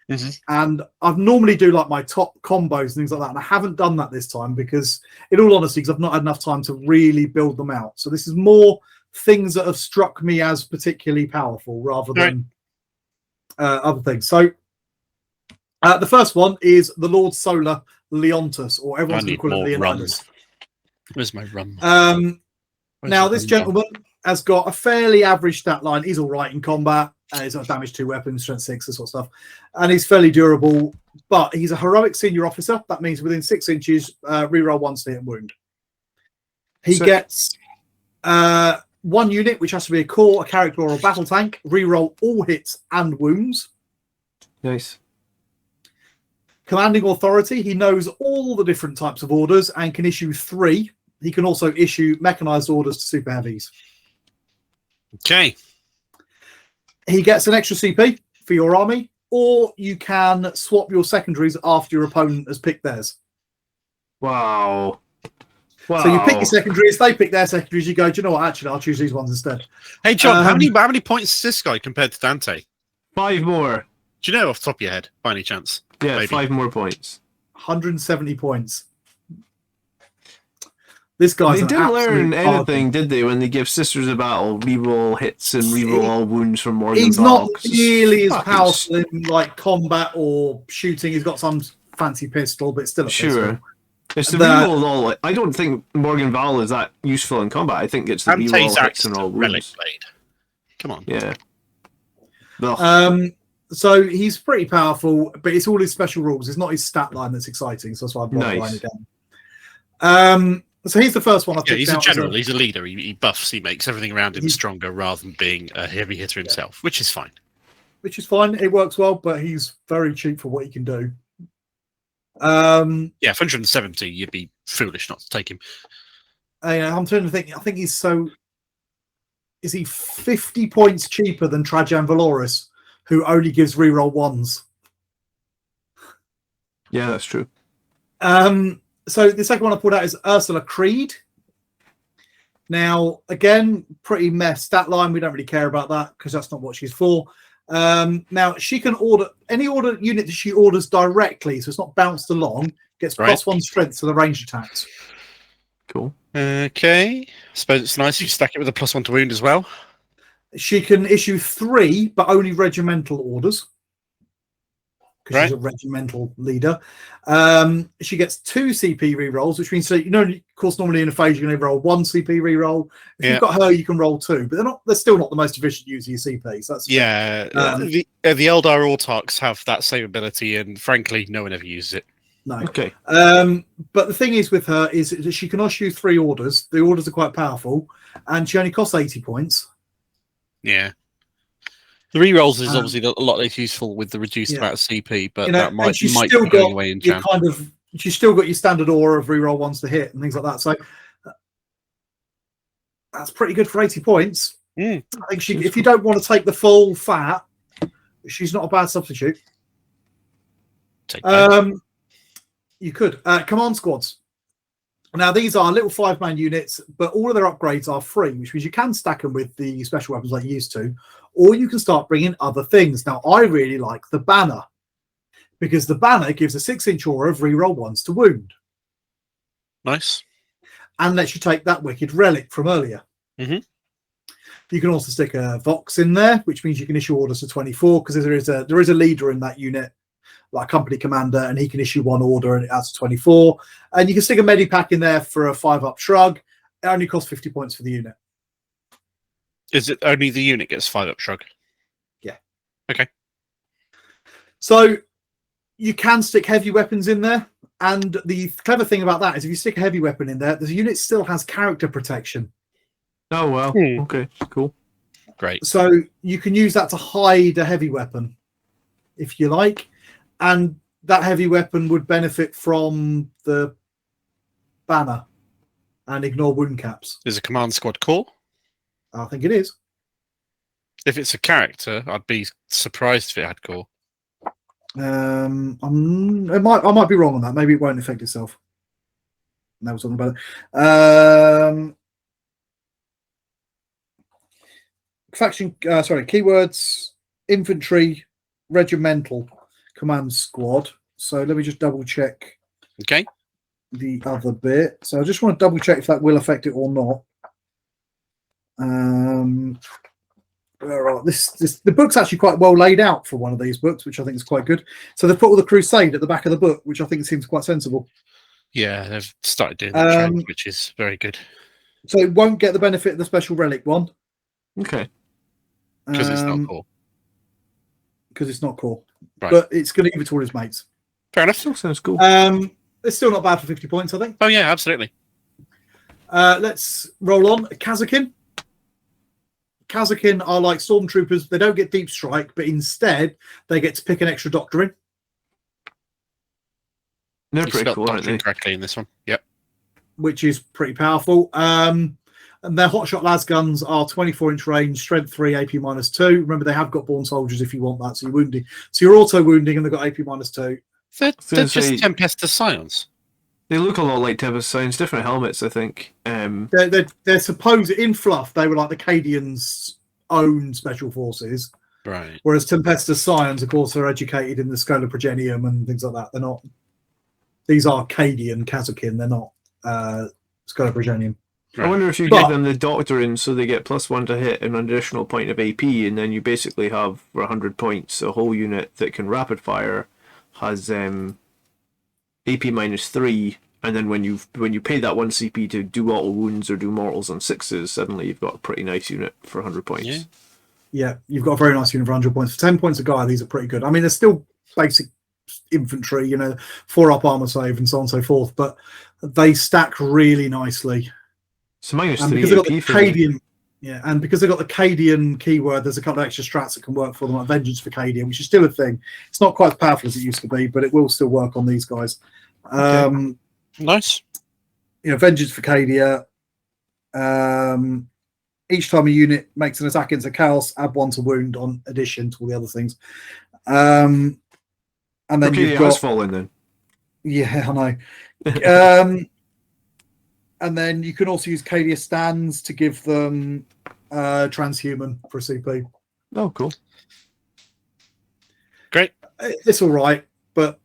Mm-hmm. And I normally do like my top combos and things like that. And I haven't done that this time because, in all honesty, because I've not had enough time to really build them out. So this is more things that have struck me as particularly powerful rather than other things. So the first one is the Lord Solar Leontus, or everyone's going to call it Leonidas. Where's my rum? Now, this gentleman has got a fairly average stat line. He's all right in combat. He's got damage 2 weapons, strength 6, this sort of stuff. And he's fairly durable, but he's a heroic senior officer. That means within 6 inches, reroll 1 to hit and wound. He gets one unit, which has to be a core, a character, or a battle tank. Reroll all hits and wounds. Nice. Commanding authority. He knows all the different types of orders and can issue 3. He can also issue mechanized orders to super heavies. Okay. He gets an extra CP for your army, or you can swap your secondaries after your opponent has picked theirs. Wow. Wow. So you pick your secondaries, they pick their secondaries. You go, do you know what? Actually, I'll choose these ones instead. Hey, John, how many points is this guy compared to Dante? 5 more. Do you know off the top of your head, by any chance? Yeah, Maybe. 5 more points. 170 points. This guy's They didn't learn anything, bargain. did they, when they give Sisters of Battle reroll hits and reroll all wounds from Morgan He's not Fox? nearly as Fucking powerful in like combat or shooting. He's got some fancy pistol, but it's still a pistol. Sure. It's the reroll all. I don't think Morgan Val is that useful in combat. I think it's the Dante's reroll hits axe and all relic wounds. blade. Come on. Yeah. Ugh. So he's pretty powerful, but it's all his special rules. It's not his stat line that's exciting, so that's why I brought the line again. So he's the first one I picked he's a out. general. He's a leader. He buffs. He makes everything around him stronger rather than being a heavy hitter himself, which is fine. Which is fine. It works well, but he's very cheap for what he can do. Yeah, for 170, you'd be foolish not to take him. I'm trying to think. I think he's so. Is he 50 points cheaper than Trajan Valoris, who only gives reroll 1s? Yeah, that's true. So the second one I pulled out is Ursula Creed. Now, again, pretty mess stat line. We don't really care about that because that's not what she's for. Now, she can order any unit that she orders directly, so it's not bounced along, gets +1 strength to the ranged attacks. Cool. Okay. I suppose it's nice if you stack it with a +1 to wound as well. She can issue 3, but only regimental orders. Because she's a regimental leader. She gets 2 CP rerolls, which means, so of course, normally in a phase, you can only roll 1 CP reroll. If you've got her, you can roll 2, but they're still not the most efficient use of your CP. So that's the Eldar Autarchs have that same ability, and frankly, no one ever uses it. No. Okay. But the thing is with her is that she can issue 3 orders. The orders are quite powerful, and she only costs 80 points. Yeah. The rerolls is obviously a lot less useful with the reduced amount of CP, but that might be going away in Jan. She's still got your standard aura of reroll 1s to hit and things like that. So that's pretty good for 80 points. I think if you don't want to take the full fat, she's not a bad substitute. You could. Command squads. Now, these are little 5-man units, but all of their upgrades are free, which means you can stack them with the special weapons like you used to, or you can start bringing other things. Now, I really like the banner, because the banner gives a 6-inch aura of reroll 1s to wound. Nice. And lets you take that wicked relic from earlier. Mm-hmm. You can also stick a Vox in there, which means you can issue orders to 24, because there is a leader in that unit, like a company commander, and he can issue 1 order and it adds 24. And you can stick a medipack in there for a 5-up shrug. It only costs 50 points for the unit. Is it only the unit gets 5-up shrug? Yeah. Okay. So you can stick heavy weapons in there. And the clever thing about that is if you stick a heavy weapon in there, the unit still has character protection. Oh, wow. Okay, cool. Great. So you can use that to hide a heavy weapon, if you like. And that heavy weapon would benefit from the banner and ignore wound caps. Is a command squad core? I think it is. If it's a character, I'd be surprised if it had core. I might be wrong on that. Maybe it won't affect itself. Now we're talking about it. Faction. Keywords: infantry, regimental, command squad. So let me just double check. Okay. The other bit. So I just want to double check if that will affect it or not. The book's actually quite well laid out for one of these books, which I think is quite good. So they've put all the Crusade at the back of the book, which I think seems quite sensible. Yeah, they've started doing that trend, which is very good. So it won't get the benefit of the special relic one. Okay. Because it's not core. Because it's not core. Right. But it's going to give it to all his mates. Fair enough. That sounds cool. It's still not bad for 50 points, I think. Oh, yeah, absolutely. Let's roll on. Kazakin. Kazakin are like stormtroopers. They don't get deep strike, but instead they get to pick an extra doctrine. They're You pretty spelled cool, aren't doctrine they? correctly in this one. Yep. Which is pretty powerful. And their hotshot las guns are 24-inch range, strength 3, AP -2. Remember, they have got born soldiers if you want that, so you're wounding. So you're auto wounding, and they've got AP -2. They're just Tempestus Scions. They look a lot like Tempest Scions, different helmets, I think. They're supposed, in fluff, they were like the Cadians' own special forces. Right. Whereas Tempestus Scions, of course, are educated in the Schola Progenium and things like that. They're not. These are Cadian Kazakin. They're not Schola Progenium. Right. I wonder if you give them the doctrine so they get +1 to hit and an additional point of AP, and then you basically have for 100 points a whole unit that can rapid fire has AP -3, and then when you pay that 1 CP to do auto wounds or do mortals on 6s, suddenly you've got a pretty nice unit for 100 points. Yeah, you've got a very nice unit for 100 points. For 10 points a guy, these are pretty good. I mean, they're still basic infantry, 4-up armor save and so on and so forth, but they stack really nicely. So -3 and because they've got AP the for Cadian, and because they've got the Cadian keyword, there's a couple of extra strats that can work for them, like Vengeance for Cadian, which is still a thing. It's not quite as powerful as it used to be, but it will still work on these guys. Nice. Vengeance for Cadia. Each time a unit makes an attack into Chaos, add 1 to wound on addition to all the other things. And then you've got fallen then. Yeah, I know. And then you can also use Cadia stands to give them transhuman for a CP. Oh, cool. Great. It's all right, but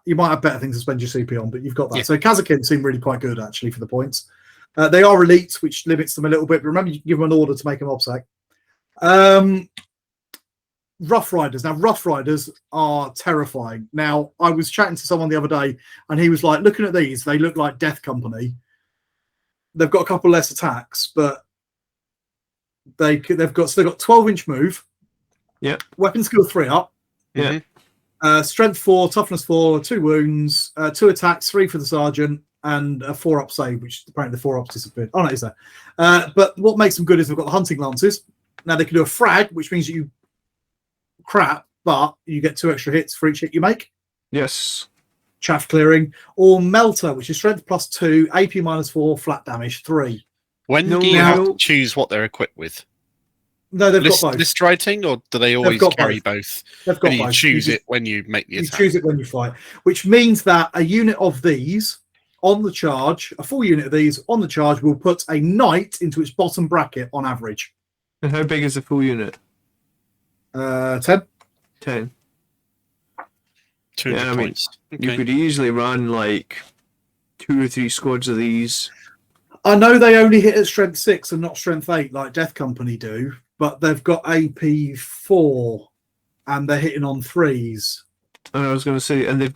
you might have better things to spend your CP on, but you've got that. Yeah. So Kazakin seem really quite good, actually, for the points. They are elites, which limits them a little bit, but remember, you can give them an order to make them obsec. Rough Riders. Now, Rough Riders are terrifying. Now, I was chatting to someone the other day, and he was like, looking at these, they look like Death Company. They've got a couple less attacks, but they've got 12-inch move. Yeah. Weapon skill 3 up. Yeah. Strength 4, toughness 4, 2 wounds, 2 attacks, 3 for the sergeant, and a 4-up save, which apparently the 4-ups disappeared. Oh, no, is there? But what makes them good is they've got the hunting lances. Now, they can do a frag, which means you crap, but you get 2 extra hits for each hit you make. Yes. Chaff clearing. Or Melter, which is strength +2, AP -4, flat damage 3. When do you have to choose what they're equipped with? No, they've got both. List writing, or do they always carry both? They've got both. You choose it when you make the attack. You choose it when you fight, which means that a unit of these on the charge, a full unit of these on the charge, will put a knight into its bottom bracket on average. And how big is a full unit? 10. 10. 200 points. You could easily run like 2 or 3 squads of these. I know they only hit at strength 6 and not strength 8 like Death Company do, but they've got AP 4 and they're hitting on 3s. And I was going to say, and they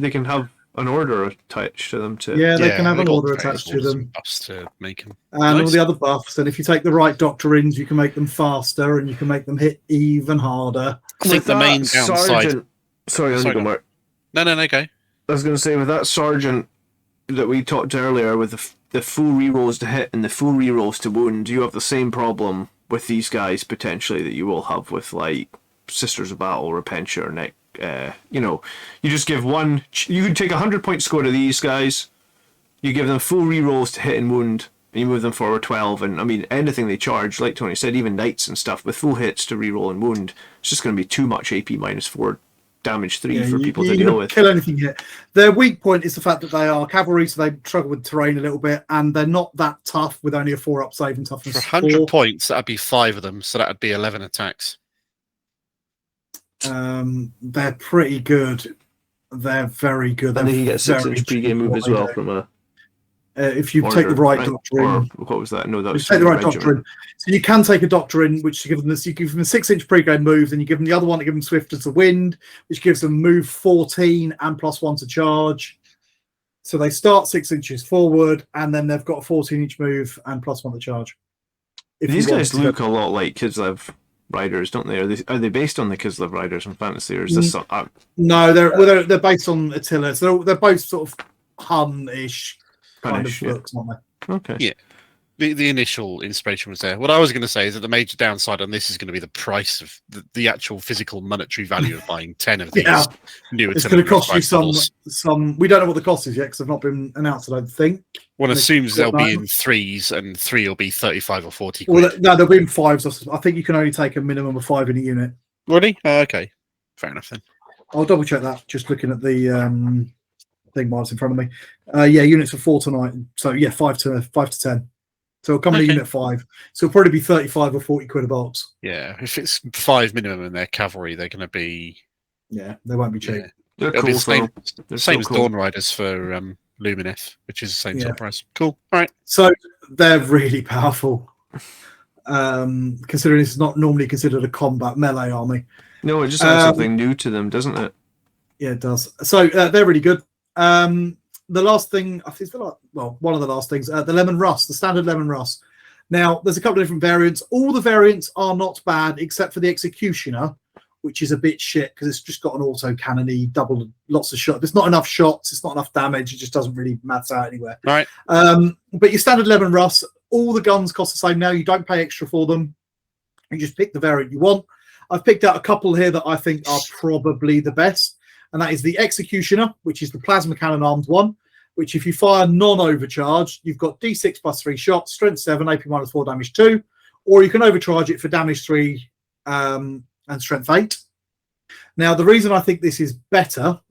can have an order attached to them too. Yeah, they can have an order attached to them. Buffs to make them. And all the other buffs. And if you take the right doctrines, you can make them faster and you can make them hit even harder. I think the main downside. Sorry, go, Mark. No, go. I was going to say, with that sergeant that we talked earlier, with the full rerolls to hit and the full rerolls to wound, you have the same problem with these guys potentially that you will have with like Sisters of Battle, Repentia, or Nick. You just give one. You can take 100-point score to these guys. You give them full rerolls to hit and wound, and you move them forward 12. And I mean, anything they charge, like Tony said, even knights and stuff with full hits to reroll and wound, it's just going to be too much AP -4. Damage 3 for people to deal with. Kill anything here. Their weak point is the fact that they are cavalry, so they struggle with terrain a little bit, and they're not that tough with only a 4-up save and toughness. For 100 points, that'd be 5 of them, so that'd be 11 attacks. They're pretty good. They're very good. And then you get a 6-inch pre-game move as well from a. If you take the right doctrine. Or what was that? No, that was. Take the right doctrine. So you can take a doctrine which you give them this. You give them a 6-inch pre-game move, and you give them the other one to give them swift as the wind, which gives them move 14 and +1 to charge. So they start 6 inches forward, and then they've got a 14-inch move and +1 to charge. These guys look a lot like Kislev Riders, don't they? Are they based on the Kislev Riders from Fantasy, or is this? No, they're based on Attila. So they're both sort of Hun-ish kind of looks, aren't they? Okay. Yeah. the initial inspiration was there. What I was going to say is that the major downside on this is going to be the price of the actual physical monetary value of buying 10 of these new. It's going to cost you some. We don't know what the cost is yet because they've not been announced. I don't think. One assumes they'll be in 3s, and 3 will be 35 or 40 quid. Well, no, they'll be in 5s. I think you can only take a minimum of 5 in a unit. Really? Okay, fair enough then. I'll double check that. Just looking at the thing while it's in front of me. Yeah, units for 4 tonight. So yeah, 5 to 10. So it'll come in a unit 5. So it'll probably be 35 or 40 quid a box. Yeah, if it's 5 minimum and they're cavalry, they're going to be. Yeah, they won't be cheap. They're It'll cool. be the same as cool. Dawn Riders for Lumineth, which is the same sort of price. Cool. All right. So they're really powerful. Considering it's not normally considered a combat melee army. No, it just adds something new to them, doesn't it? Yeah, it does. So they're really good. The last thing, I think, one of the last things, the lemon rust, the standard lemon rust. Now, there's a couple of different variants. All the variants are not bad, except for the executioner, which is a bit shit because it's just got an auto cannony, lots of shots. It's not enough shots. It's not enough damage. It just doesn't really matter out anywhere. Right. But your standard lemon rust, all the guns cost the same now. You don't pay extra for them. You just pick the variant you want. I've picked out a couple here that I think are probably the best. And that is the Executioner, which is the plasma cannon armed one, which if you fire non-overcharged, you've got D6 plus 3 shots, strength 7, AP minus 4, damage 2, or you can overcharge it for damage 3 and strength 8. Now, the reason I think this is better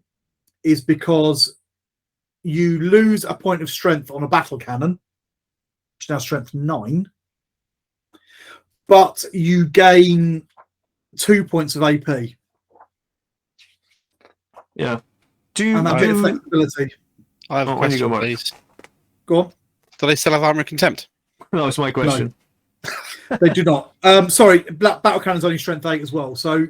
is because you lose a point of strength on a battle cannon, which is now strength 9, but you gain 2 points of AP. Yeah. And that bit of flexibility. I have a question, please. Go on. Do they still have Armour of Contempt? No, it's my question. No, they do not. Sorry, battle cannon's only strength 8 as well. So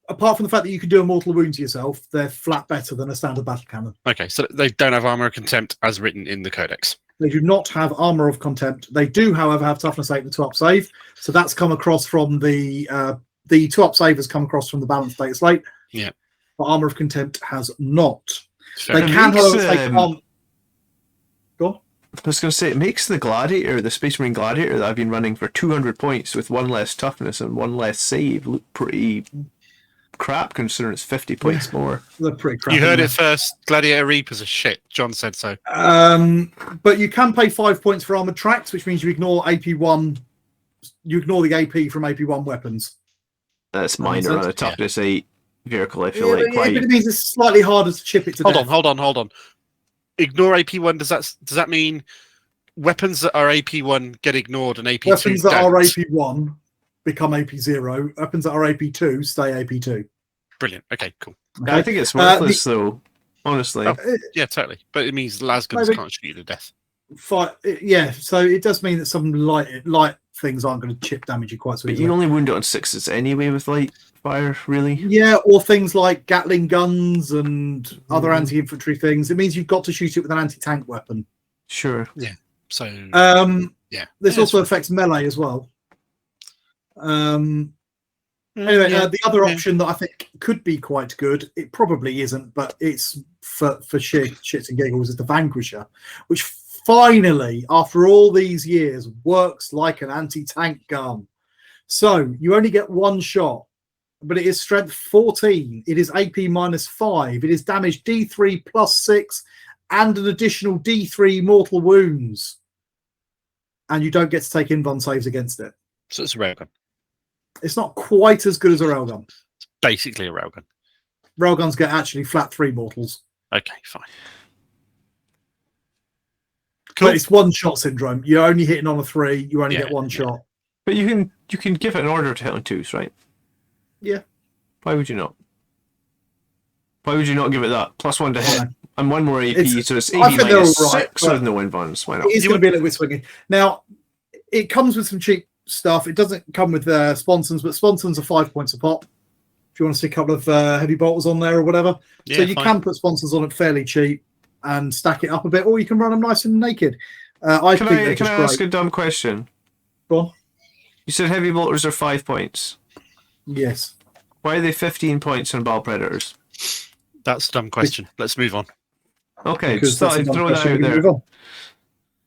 apart from the fact that you can do a mortal wound to yourself, they're flat better than a standard battle cannon. Okay, so they don't have Armour of Contempt as written in the Codex. They do not have Armour of Contempt. They do, however, have Toughness 8 and 2-up save. So that's come across from the 2-up save has come across from the balanced data slate. Yeah. But Armour of Contempt has not. Fair They can, however, take Go on. I was going to say, it makes the Gladiator, the Space Marine Gladiator that I've been running for 200 points with 1 less toughness and 1 less save look pretty crap considering it's 50 points more. They're pretty crap. You heard it first. Gladiator Reapers are shit. John said so. But you can pay 5 points for armored tracks, which means you ignore AP1. You ignore the AP from AP1 weapons. That's minor on a toughness 8 vehicle, I feel Yeah, like. but it means it's slightly harder to chip it to death. Hold on. Ignore AP1. Does that mean weapons that are AP1 get ignored and AP2 weapons that don't? are AP1 become AP0. Weapons that are AP2 stay AP2. Brilliant. Okay, cool. Okay? I think it's worthless though, honestly. Yeah, totally. But it means lasguns can't shoot you to death. Yeah, so it does mean that some light things aren't going to chip damage you quite so But easily. you only wound it on 6s anyway with light fire, really. Yeah, or things like Gatling guns and other anti-infantry things. It means you've got to shoot it with an anti-tank weapon. Sure. Yeah. So yeah. This also affects melee as well. Anyway, the other option that I think could be quite good, it probably isn't, but it's for shits and giggles, is the Vanquisher, which finally, after all these years, works like an anti-tank gun. So you only get 1 shot, but it is strength 14. It is AP minus 5. It is damage D3 plus 6 and an additional D3 mortal wounds. And you don't get to take invuln saves against it. So it's a railgun. It's not quite as good as a railgun. It's basically a railgun. Railguns get actually flat 3 mortals. Okay, fine. Cool. But it's one-shot syndrome. You're only hitting on a 3. You only get 1 shot. But you can give it an order to hit on 2s, right? Yeah. Why would you not? Why would you not give it that? +1 to hit. And 1 more AP, so it's AP minus 6 with no invulns. Why not? It's going to be a little bit swingy. Now, it comes with some cheap stuff. It doesn't come with sponsons, but sponsons are 5 points a pop. If you want to stick a couple of heavy bolters on there or whatever. Yeah, so you can put sponsons on it fairly cheap and stack it up a bit, or you can run them nice and naked. Can I ask a dumb question? Go on. You said heavy bolters are 5 points. Yes. Why are they 15 points on ball predators? That's a dumb question. Let's move on. Okay, just thought I'd throw that out there.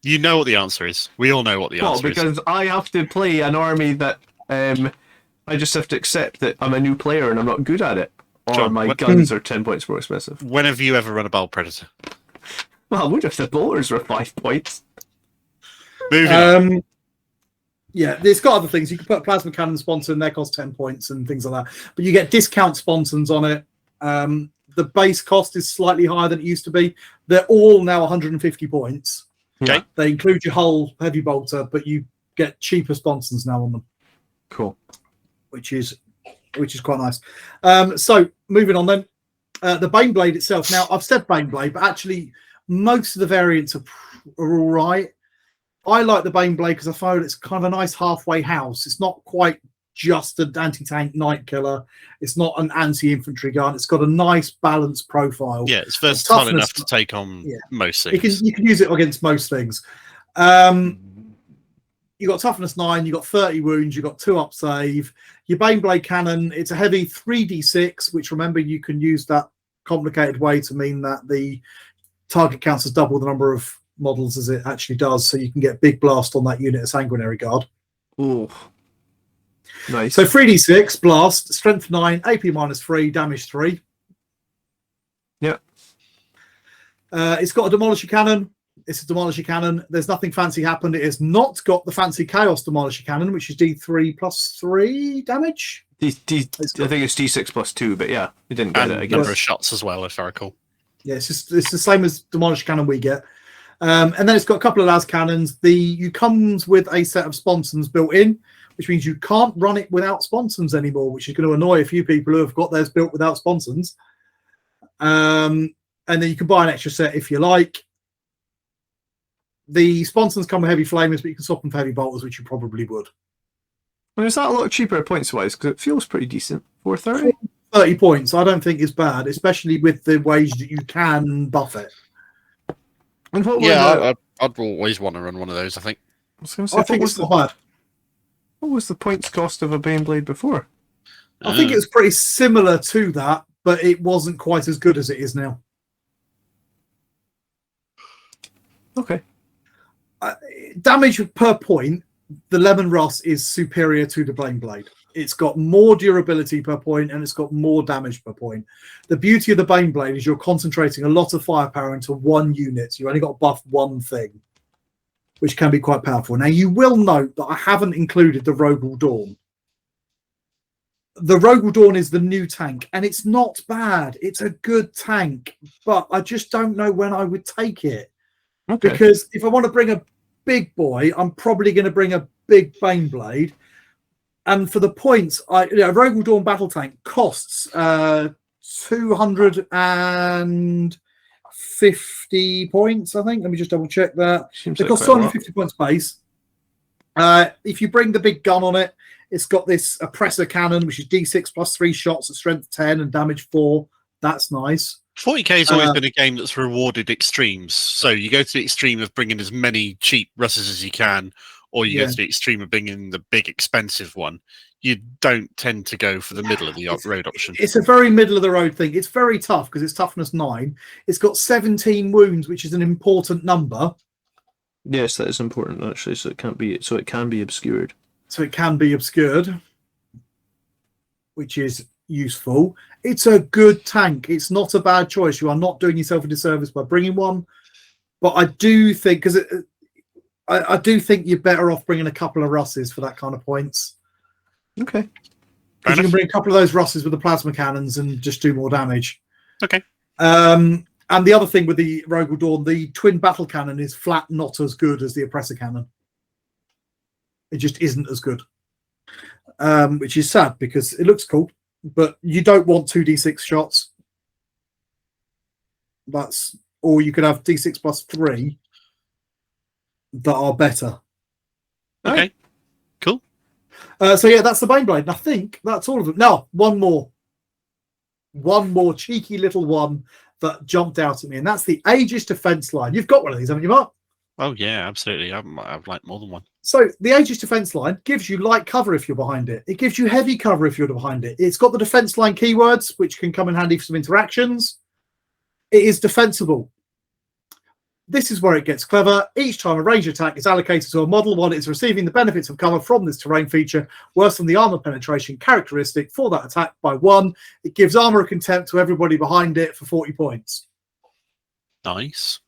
You know what the answer is. We all know what the answer is. Well, because I have to play an army that I just have to accept that I'm a new player and I'm not good at it. Or John, my guns are 10 points more expensive. When have you ever run a Bold Predator? Well, what if the bowlers were 5 points? Moving on. Yeah, it's got other things. You can put plasma cannon sponsor in there, cost 10 points and things like that. But you get discount sponsons on it. The base cost is slightly higher than it used to be. They're all now 150 points. Okay. They include your whole heavy bolter, but you get cheaper sponsons now on them. Cool. Which is quite nice. So moving on then, the Baneblade itself. Now I've said Baneblade, but actually most of the variants are all right. I like the Baneblade because I find it's kind of a nice halfway house. It's not quite just an anti-tank night killer. It's not an anti-infantry gun. It's got a nice balanced profile. Yeah, it's versatile enough to take on most things. You can use it against most things. You got toughness 9, you got 30 wounds, you got 2 up save. Your Baneblade cannon, it's a heavy 3d6, which remember you can use that complicated way to mean that the target counts as double the number of models as it actually does, so you can get big blast on that unit of Sanguinary Guard. Ooh. Nice. So 3d6 blast, strength 9, AP -3, damage 3. Yeah. It's got a demolisher cannon. It's a demolisher cannon. There's nothing fancy happened. It has not got the fancy chaos demolisher cannon, which is D3 + 3 damage. I think it's D6 + 2, but yeah, it didn't get it. I guess. Number of shots as well, if I recall. Yeah, it's the same as demolisher cannon we get. And then it's got a couple of las cannons. You comes with a set of sponsons built in, which means you can't run it without sponsons anymore, which is going to annoy a few people who have got theirs built without sponsons. And then you can buy an extra set if you like. The sponsons come with heavy flamers, but you can swap them for heavy bolters, which you probably would. And is that a lot cheaper points-wise? Because it feels pretty decent. 430? 30 points, I don't think is bad, especially with the ways that you can buff it. And what I'd always want to run one of those, I think. I think it's not bad. What was the points cost of a Baneblade before? I think it was pretty similar to that, but it wasn't quite as good as it is now. Okay. Damage per point, the Lemon Ross is superior to the Baneblade. It's got more durability per point and it's got more damage per point. The beauty of the Baneblade is you're concentrating a lot of firepower into one unit. So you only got to buff one thing, which can be quite powerful. Now, you will note that I haven't included the Rogal Dawn. The Rogal Dawn is the new tank, and it's not bad. It's a good tank, but I just don't know when I would take it. Okay. Because if I want to bring a big boy, I'm probably going to bring a big Baneblade. And for the points, Rogal Dawn battle tank costs 250 points, I think. Let me just double check that. It costs 250 points base. If you bring the big gun on it, it's got this oppressor cannon, which is D6 + 3 shots at strength 10 and damage 4. That's nice. 40k has always been a game that's rewarded extremes. So you go to the extreme of bringing as many cheap Russes as you can, or you go to the extreme of bringing the big expensive one. You don't tend to go for the middle of the road option. It's a very middle of the road thing. It's very tough because it's toughness 9. It's got 17 wounds, which is an important number. Yes, that is important actually. So it can be obscured. So it can be obscured, which is useful. It's a good tank. It's not a bad choice. You are not doing yourself a disservice by bringing one. But I do think, because I do think you're better off bringing a couple of Russes for that kind of points. Okay. Because you can bring a couple of those Russes with the plasma cannons and just do more damage. Okay. And the other thing with the Rogal Dawn, the twin battle cannon is flat not as good as the oppressor cannon. It just isn't as good. Which is sad because it looks cool, but you don't want 2d6 shots. Or you could have d6 + 3 that are better. Okay, cool. So yeah, that's the Baneblade. And I think that's all of them. Now, one more cheeky little one that jumped out at me, and that's the Aegis Defense Line. You've got one of these, haven't you, Mark? Oh yeah, absolutely. I've like more than one. So the Aegis Defense Line gives you light cover if you're behind it. It gives you heavy cover if you're behind it. It's got the defense line keywords, which can come in handy for some interactions. It is defensible. This is where it gets clever. Each time a range attack is allocated to a model while it is receiving the benefits of cover from this terrain feature, worse than the armor penetration characteristic for that attack by 1. It gives Armour of Contempt to everybody behind it for 40 points. Nice.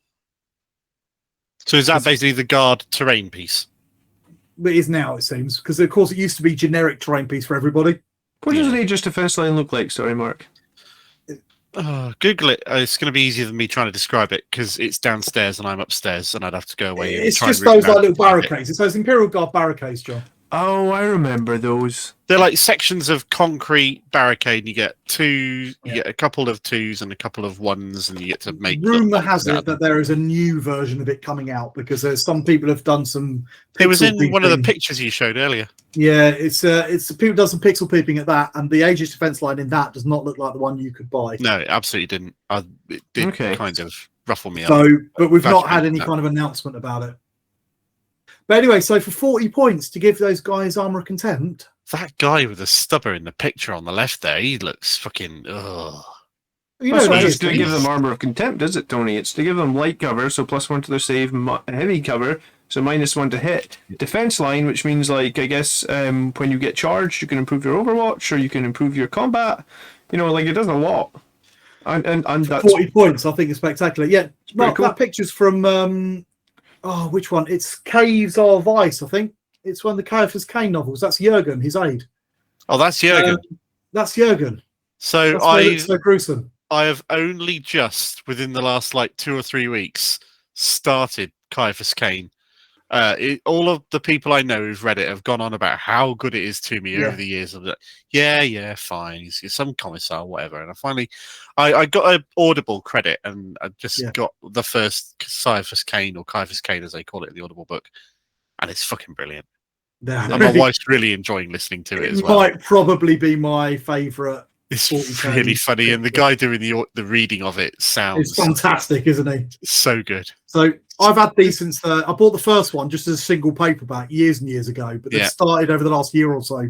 So is that basically the guard terrain piece? It is now, it seems, because of course it used to be generic terrain piece for everybody. What does an Aegis defense line look like? Sorry, Mark. Google it. It's going to be easier than me trying to describe it because it's downstairs and I'm upstairs, and I'd have to go away. It's just those like little barricades. It's those Imperial Guard barricades, John. Oh, I remember those. They're like sections of concrete barricade, and you get two, you get a couple of 2s and a couple of 1s, and you get to make. Rumor has it that there is a new version of it coming out because there's some people have done some. It was in one of the pictures you showed earlier. Yeah, it's people done some pixel peeping at that, and the Aegis defense line in that does not look like the one you could buy. No, it absolutely didn't. It did kind of ruffle me up. So, but we've not had any kind of announcement about it. But anyway, so for 40 points to give those guys Armour of Contempt. That guy with the stubber in the picture on the left there, he looks fucking. Ugh. You know, that's just to give them Armour of Contempt, is it, Tony? It's to give them light cover, so +1 to their save, heavy cover, so -1 to hit. Defense line, which means, like, I guess when you get charged, you can improve your Overwatch, or you can improve your combat. You know, like, it does a lot. And that's 40 points, I think, is spectacular. Yeah, Mark, cool. That picture's from. Which one? It's Caves of Ice, I think. It's one of the Caiaphas Cain novels. That's Jurgen, his aide. Oh, that's Jurgen. That's Jurgen. So that's so gruesome. I have only just within the last like 2 or 3 weeks started Caiaphas Cain. All of the people I know who've read it have gone on about how good it is to me over the years. Of yeah, fine. He's some commissar, whatever. And I got an Audible credit, and I just got the first Caiaphas Cain, or Caiaphas Cain as they call it in the Audible book, and it's fucking brilliant. And my wife's really enjoying listening to it as well. It might probably be my favourite. It's really funny, and the guy doing the reading of it sounds... It's fantastic, isn't he? So good. So I've had these since... I bought the first one just as a single paperback years and years ago, but they've started over the last year or so,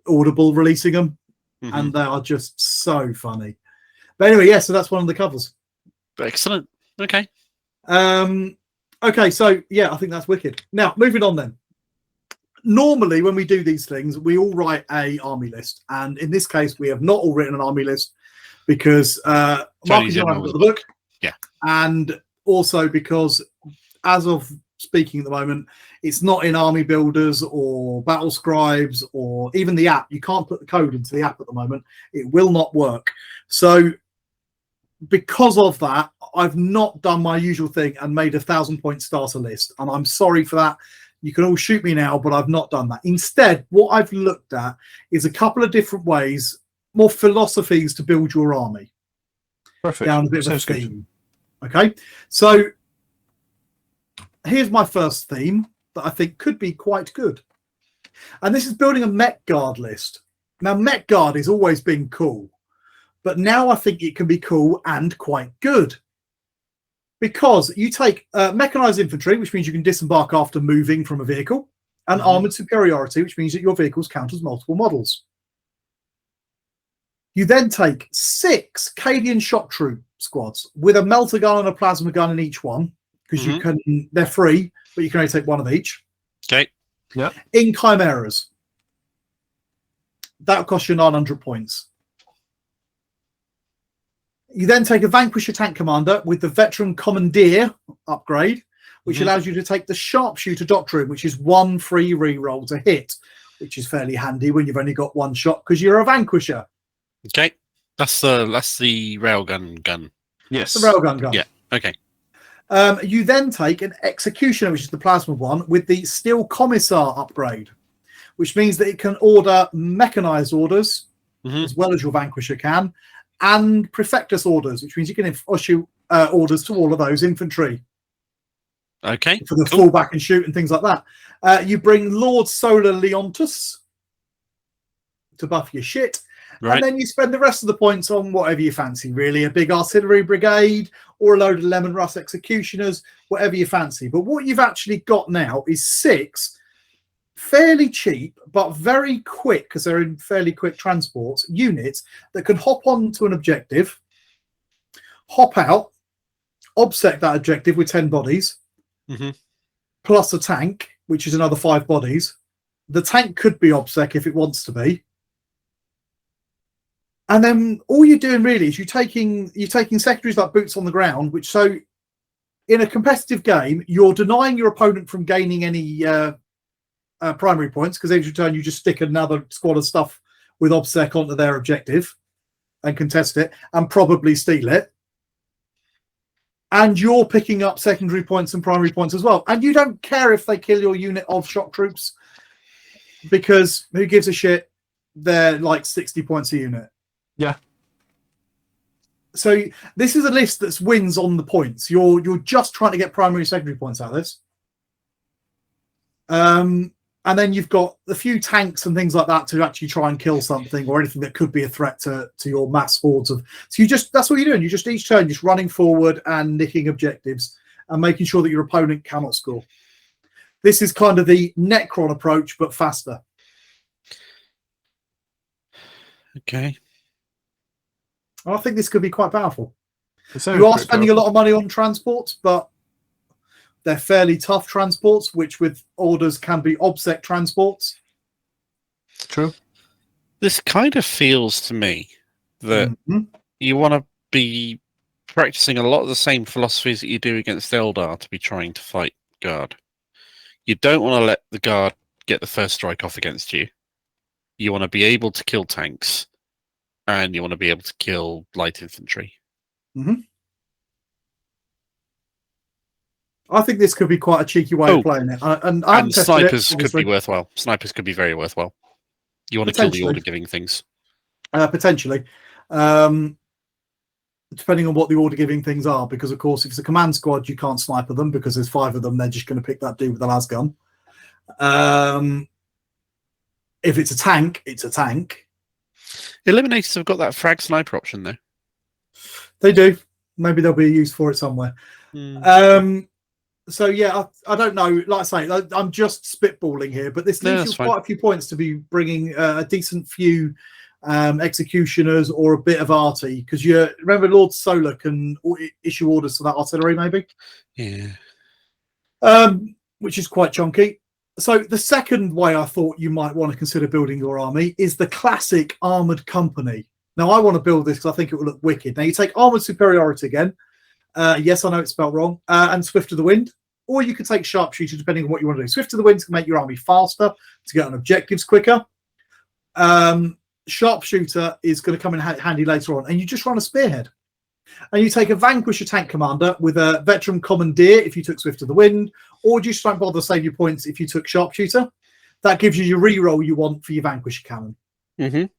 Audible releasing them, and they are just so funny. But anyway, so that's one of the covers. Excellent. Okay. Okay, so I think that's wicked. Now, moving on then. Normally, when we do these things, we all write a army list, and in this case, we have not all written an army list because Mark and John haven't got the book, and also because, as of speaking at the moment, it's not in Army Builders or Battle Scribes or even the app. You can't put the code into the app at the moment; it will not work. So, because of that, I've not done my usual thing and made a 1,000-point starter list, and I'm sorry for that. You can all shoot me now, but I've not done that. Instead, what I've looked at is a couple of different ways, more philosophies to build your army. Perfect. Down a bit of a theme. Okay, so here's my first theme that I think could be quite good. And this is building a Mech Guard list. Now, Mech Guard has always been cool, but now I think it can be cool and quite good. Because you take mechanized infantry, which means you can disembark after moving from a vehicle, and armored superiority, which means that your vehicles count as multiple models. You then take 6 Cadian shock troop squads with a melter gun and a plasma gun in each one, because they're free, but you can only take one of each. Okay. Yeah. In chimeras. That'll cost you 900 points. You then take a Vanquisher tank commander with the veteran commandeer upgrade, which allows you to take the sharpshooter doctrine, which is 1 free reroll to hit, which is fairly handy when you've only got 1 shot because you're a Vanquisher. Okay, that's the railgun gun. Yes, the railgun gun. Yeah. Okay. You then take an executioner, which is the plasma one, with the steel commissar upgrade, which means that it can order mechanized orders as well as your Vanquisher can. And Perfectus orders, which means you can issue orders to all of those infantry. Okay. For the fallback and shoot and things like that. You bring Lord Solar Leontus to buff your shit. Right. And then you spend the rest of the points on whatever you fancy, really. A big artillery brigade or a load of Lemon Russ executioners, whatever you fancy. But what you've actually got now is 6 fairly cheap but very quick, because they're in fairly quick transports, units that can hop onto an objective, hop out, obsec that objective with 10 bodies, plus a tank, which is another 5 bodies. The tank could be obsec if it wants to be. And then all you're doing really is you're taking secondaries like boots on the ground, which so in a competitive game, you're denying your opponent from gaining any primary points, because every turn you just stick another squad of stuff with obsec onto their objective and contest it and probably steal it. And you're picking up secondary points and primary points as well. And you don't care if they kill your unit of shock troops, because who gives a shit? They're like 60 points a unit. Yeah. So this is a list that's wins on the points. You're just trying to get primary secondary points out of this. And then you've got a few tanks and things like that to actually try and kill something or anything that could be a threat to your mass hordes of. So that's what you're doing. You just each turn just running forward and nicking objectives and making sure that your opponent cannot score. This is kind of the Necron approach, but faster. Okay. I think this could be quite powerful. You are spending a lot of money on transports, but they're fairly tough transports, which with orders can be obsec transports. True. This kind of feels to me that you want to be practicing a lot of the same philosophies that you do against Eldar to be trying to fight Guard. You don't want to let the Guard get the first strike off against you. You want to be able to kill tanks, and you want to be able to kill light infantry. I think this could be quite a cheeky way of playing it. And snipers could be worthwhile. Snipers could be very worthwhile. You want to kill the order-giving things. Potentially. Depending on what the order-giving things are. Because, of course, if it's a command squad, you can't sniper them because there's 5 of them. They're just going to pick that dude with the las gun. If it's a tank, it's a tank. Eliminators have got that frag sniper option, though. They do. Maybe there'll be a use for it somewhere. So, yeah, I don't know. Like I say, I'm just spitballing here, but this leaves you quite a few points to be bringing a decent few executioners or a bit of arty, because you remember Lord Solar can issue orders to that artillery, maybe? Yeah. Which is quite chunky. So the second way I thought you might want to consider building your army is the classic armoured company. Now, I want to build this because I think it will look wicked. Now, you take armoured superiority again. Yes, I know it's spelled wrong. And Swift of the Wind. Or you could take Sharpshooter, depending on what you want to do. Swift of the Wind can make your army faster to get on objectives quicker. Sharpshooter is going to come in handy later on. And you just run a Spearhead. And you take a Vanquisher tank commander with a Veteran Commandeer if you took Swift of the Wind. Or just don't bother to save your points if you took Sharpshooter. That gives you your reroll you want for your Vanquisher cannon. You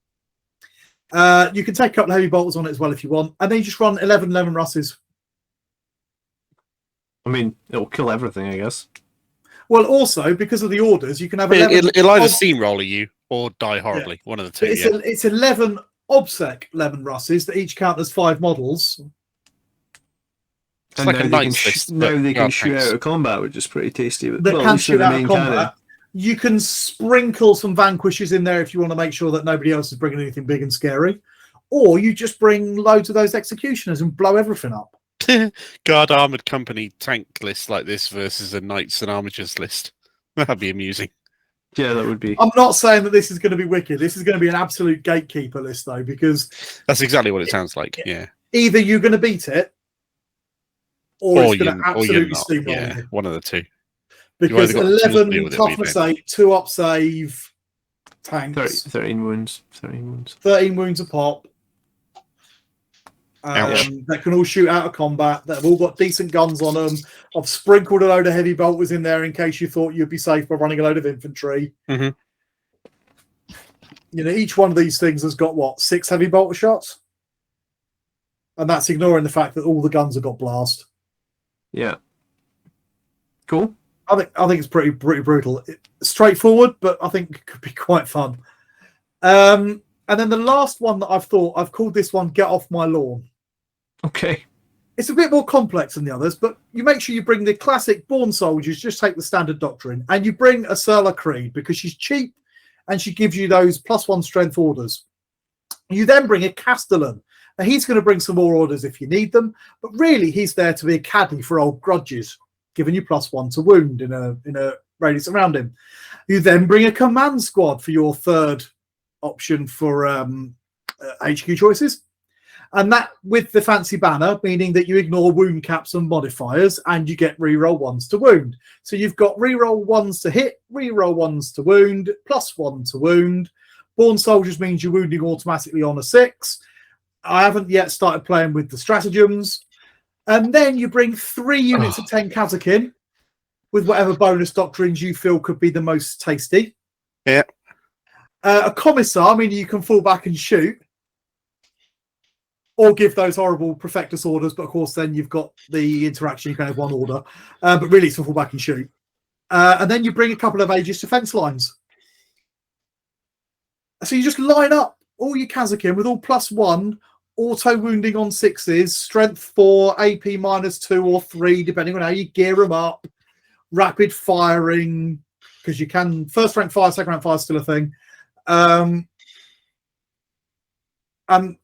can take a couple of heavy bolts on it as well if you want. And then you just run 11 Russes. I mean, it'll kill everything, I guess. Well, also, because of the orders, you can have 11... It'll either steamroller you or die horribly. One of the two, It's 11 obsec 11 Russes that each count as 5 models. It's like a knight's list. Now they can shoot out of combat, which is pretty tasty. But can shoot out of combat. You can sprinkle some Vanquishers in there if you want to make sure that nobody else is bringing anything big and scary. Or you just bring loads of those executioners and blow everything up. Guard Armoured Company tank list like this versus a Knights and Armigers list. That'd be amusing. Yeah, that would be. I'm not saying that this is going to be wicked. This is going to be an absolute gatekeeper list, though, because... That's exactly what it sounds like, yeah. Either you're going to beat it, or it's going to absolutely steamroll you. One of the two. Because 11 toughness 8, 2 up save, tanks. 13 wounds. 13 wounds a pop. That can all shoot out of combat. That have all got decent guns on them. I've sprinkled a load of heavy bolters in there in case you thought you'd be safe by running a load of infantry. You know, each one of these things has got, what, 6 heavy bolter shots? And that's ignoring the fact that all the guns have got blast. Yeah. Cool. I think it's pretty brutal. Straightforward, but I think it could be quite fun. And then the last one that I've called this one Get Off My Lawn. Okay. It's a bit more complex than the others, but you make sure you bring the classic Born Soldiers, just take the standard doctrine, and you bring Ursula Creed because she's cheap and she gives you those +1 strength orders. You then bring a Castellan, Now, he's going to bring some more orders if you need them, but really he's there to be a caddy for old grudges, giving you +1 to wound in a radius around him. You then bring a command squad for your third option for HQ choices. And that with the fancy banner, meaning that you ignore wound caps and modifiers and you get reroll 1s to wound. So you've got reroll 1s to hit, reroll 1s to wound, +1 to wound. Born Soldiers means you're wounding automatically on a 6. I haven't yet started playing with the stratagems. And then you bring 3 units of 10 Kazakin with whatever bonus doctrines you feel could be the most tasty. Yeah. A commissar, meaning you can fall back and shoot. Or give those horrible Perfectus orders, but of course then you've got the interaction, you can have one order. But really it's to fall back and shoot. And then you bring a couple of Aegis defense lines. So you just line up all your Kazakin with all +1, auto wounding on 6s, strength 4, AP -2 or 3, depending on how you gear them up. Rapid firing, because you can first rank fire, second rank fire is still a thing. And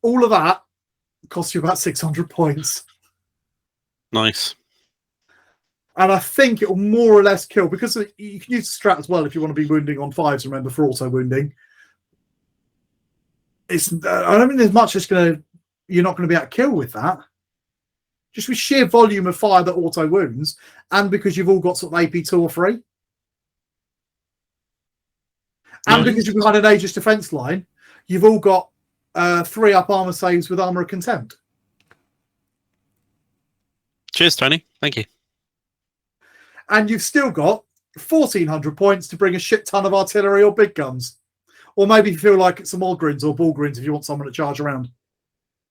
all of that costs you about 600 points. Nice. And I think it will more or less kill, because you can use the strat as well if you want to be wounding on 5s, remember, for auto wounding. I don't think there's much you're not going to be able to kill with that. Just with sheer volume of fire that auto wounds, and because you've all got sort of AP 2 or 3. And because you've got an Aegis defense line, you've all got 3 up armor saves with Armour of Contempt. Cheers, Tony. Thank you. And you've still got 1,400 points to bring a shit ton of artillery or big guns. Or maybe if you feel like it's some Ogrins or Bullgrins if you want someone to charge around.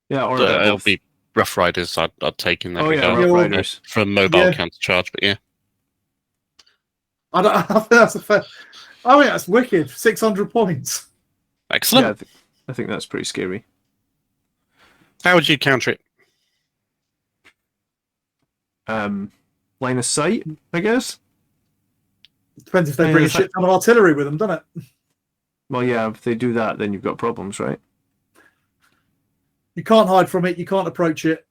Yeah, or it'll be Rough Riders I'd take in that regard. Rough Riders. For mobile counter charge, but yeah. I think that's a fair... I mean, that's wicked. 600 points. Excellent. Yeah, I think that's pretty scary. How would you counter it? Line of sight, I guess. Depends if they bring a shit ton of artillery with them, doesn't it? Well, yeah, if they do that, then you've got problems, right? You can't hide from it. You can't approach it.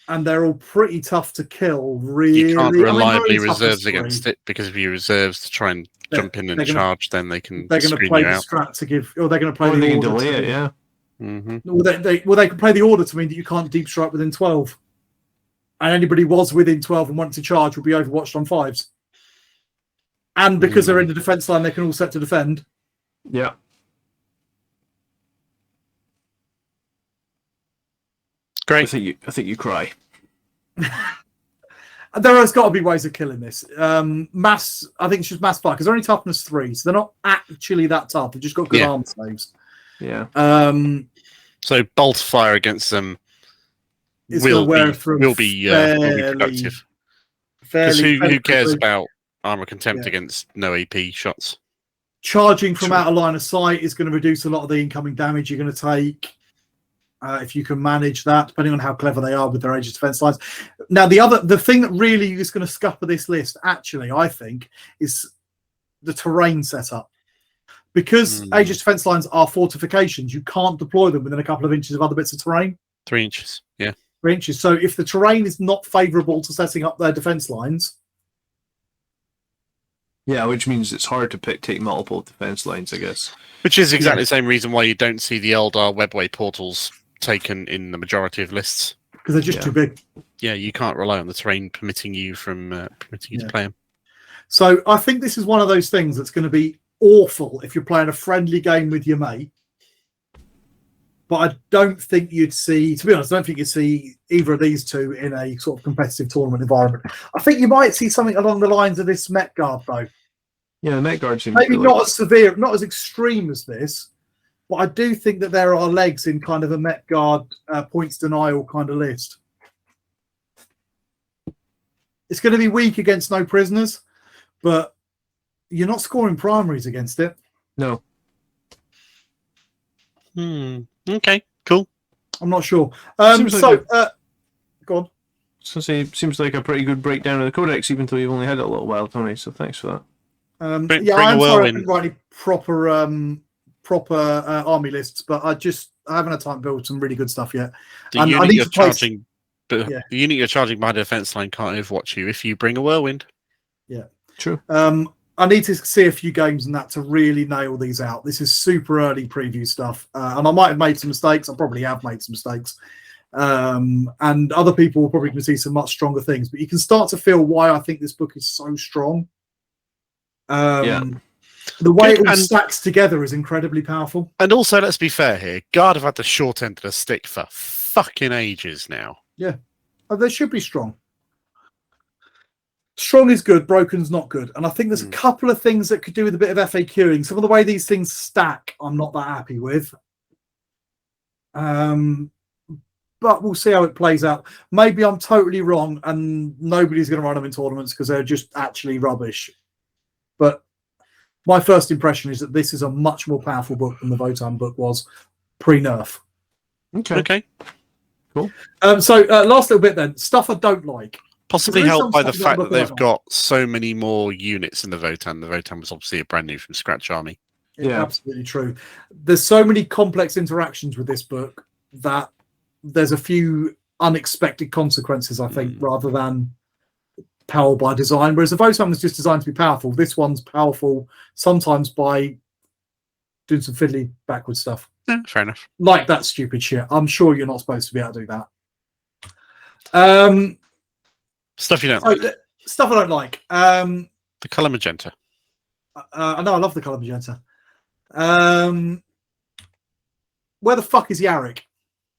And they're all pretty tough to kill, really. You can't reliably really reserves against it, because if you reserves to try and jump in and charge, then they can they're going to play the strat to give... Or they're going to play the order. Delay it, yeah. Mm-hmm. Well, they can play the order to mean that you can't deep strike within 12. And anybody was within 12 and wanted to charge would be overwatched on 5s. And because they're in the defense line, they can all set to defend. Yeah. Great. I think you cry. There has got to be ways of killing this. I think it's just mass fire, because they're only toughness 3, so they're not actually that tough. They've just got good armor saves. Yeah. So bolt fire against them will be productive. Because who cares about Armour Contempt against no AP shots? Charging from out of line of sight is going to reduce a lot of the incoming damage you're going to take. If you can manage that, depending on how clever they are with their Aegis defense lines. Now, the thing that really is going to scupper this list, actually, I think, is the terrain setup. Because Aegis defense lines are fortifications, you can't deploy them within a couple of inches of other bits of terrain. 3 inches, yeah. 3 inches. So if the terrain is not favourable to setting up their defense lines... Yeah, which means it's hard to take multiple defense lines, I guess. Which is exactly the same reason why you don't see the Eldar webway portals taken in the majority of lists. Because they're just too big. Yeah, you can't rely on the terrain permitting you to play them. So I think this is one of those things that's going to be awful if you're playing a friendly game with your mate. But I don't think you'd see, to be honest, I don't think you'd see either of these two in a sort of competitive tournament environment. I think you might see something along the lines of this Met Guard, though. Yeah, the Met Guard seems maybe not as severe, not as extreme as this, but I do think that there are legs in kind of a Met Guard points denial kind of list. It's going to be weak against no prisoners, but you're not scoring primaries against it. No. Okay, cool. I'm not sure. Go on. So seems like a pretty good breakdown of the codex, even though you've only had it a little while, Tony. So thanks for that. I'm sorry I didn't write any proper army lists, but I just haven't had time to build some really good stuff yet. The And I unit need you're to place- charging, the unit you're charging behind a defense line can't overwatch you if you bring a whirlwind. Yeah, True. I need to see a few games and that to really nail these out. This is super early preview stuff, and I might have made some mistakes. I probably have made some mistakes, and other people will probably see some much stronger things. But you can start to feel why I think this book is so strong. The way it all stacks together is incredibly powerful. And also, let's be fair here. Guard have had the short end of the stick for fucking ages now. Yeah, they should be strong. Strong is good, broken's not good. And I think there's a couple of things that could do with a bit of FAQing. Some of the way these things stack, I'm not that happy with. But we'll see how it plays out. Maybe I'm totally wrong and nobody's going to run them in tournaments because they're just actually rubbish. But my first impression is that this is a much more powerful book than the Votan book was pre-nerf. Okay. Cool. So last little bit then. Stuff I don't like. Possibly helped by the fact that they've got so many more units in the Votan. The Votan was obviously a brand new from scratch army. Yeah, absolutely true. There's so many complex interactions with this book that there's a few unexpected consequences, I think, rather than power by design. Whereas the Votan was just designed to be powerful. This one's powerful sometimes by doing some fiddly backward stuff. Yeah, fair enough. Like that stupid shit. I'm sure you're not supposed to be able to do that. Stuff you don't like. Stuff I don't like. The colour magenta. I know, I love the colour magenta. Where the fuck is Yarrick?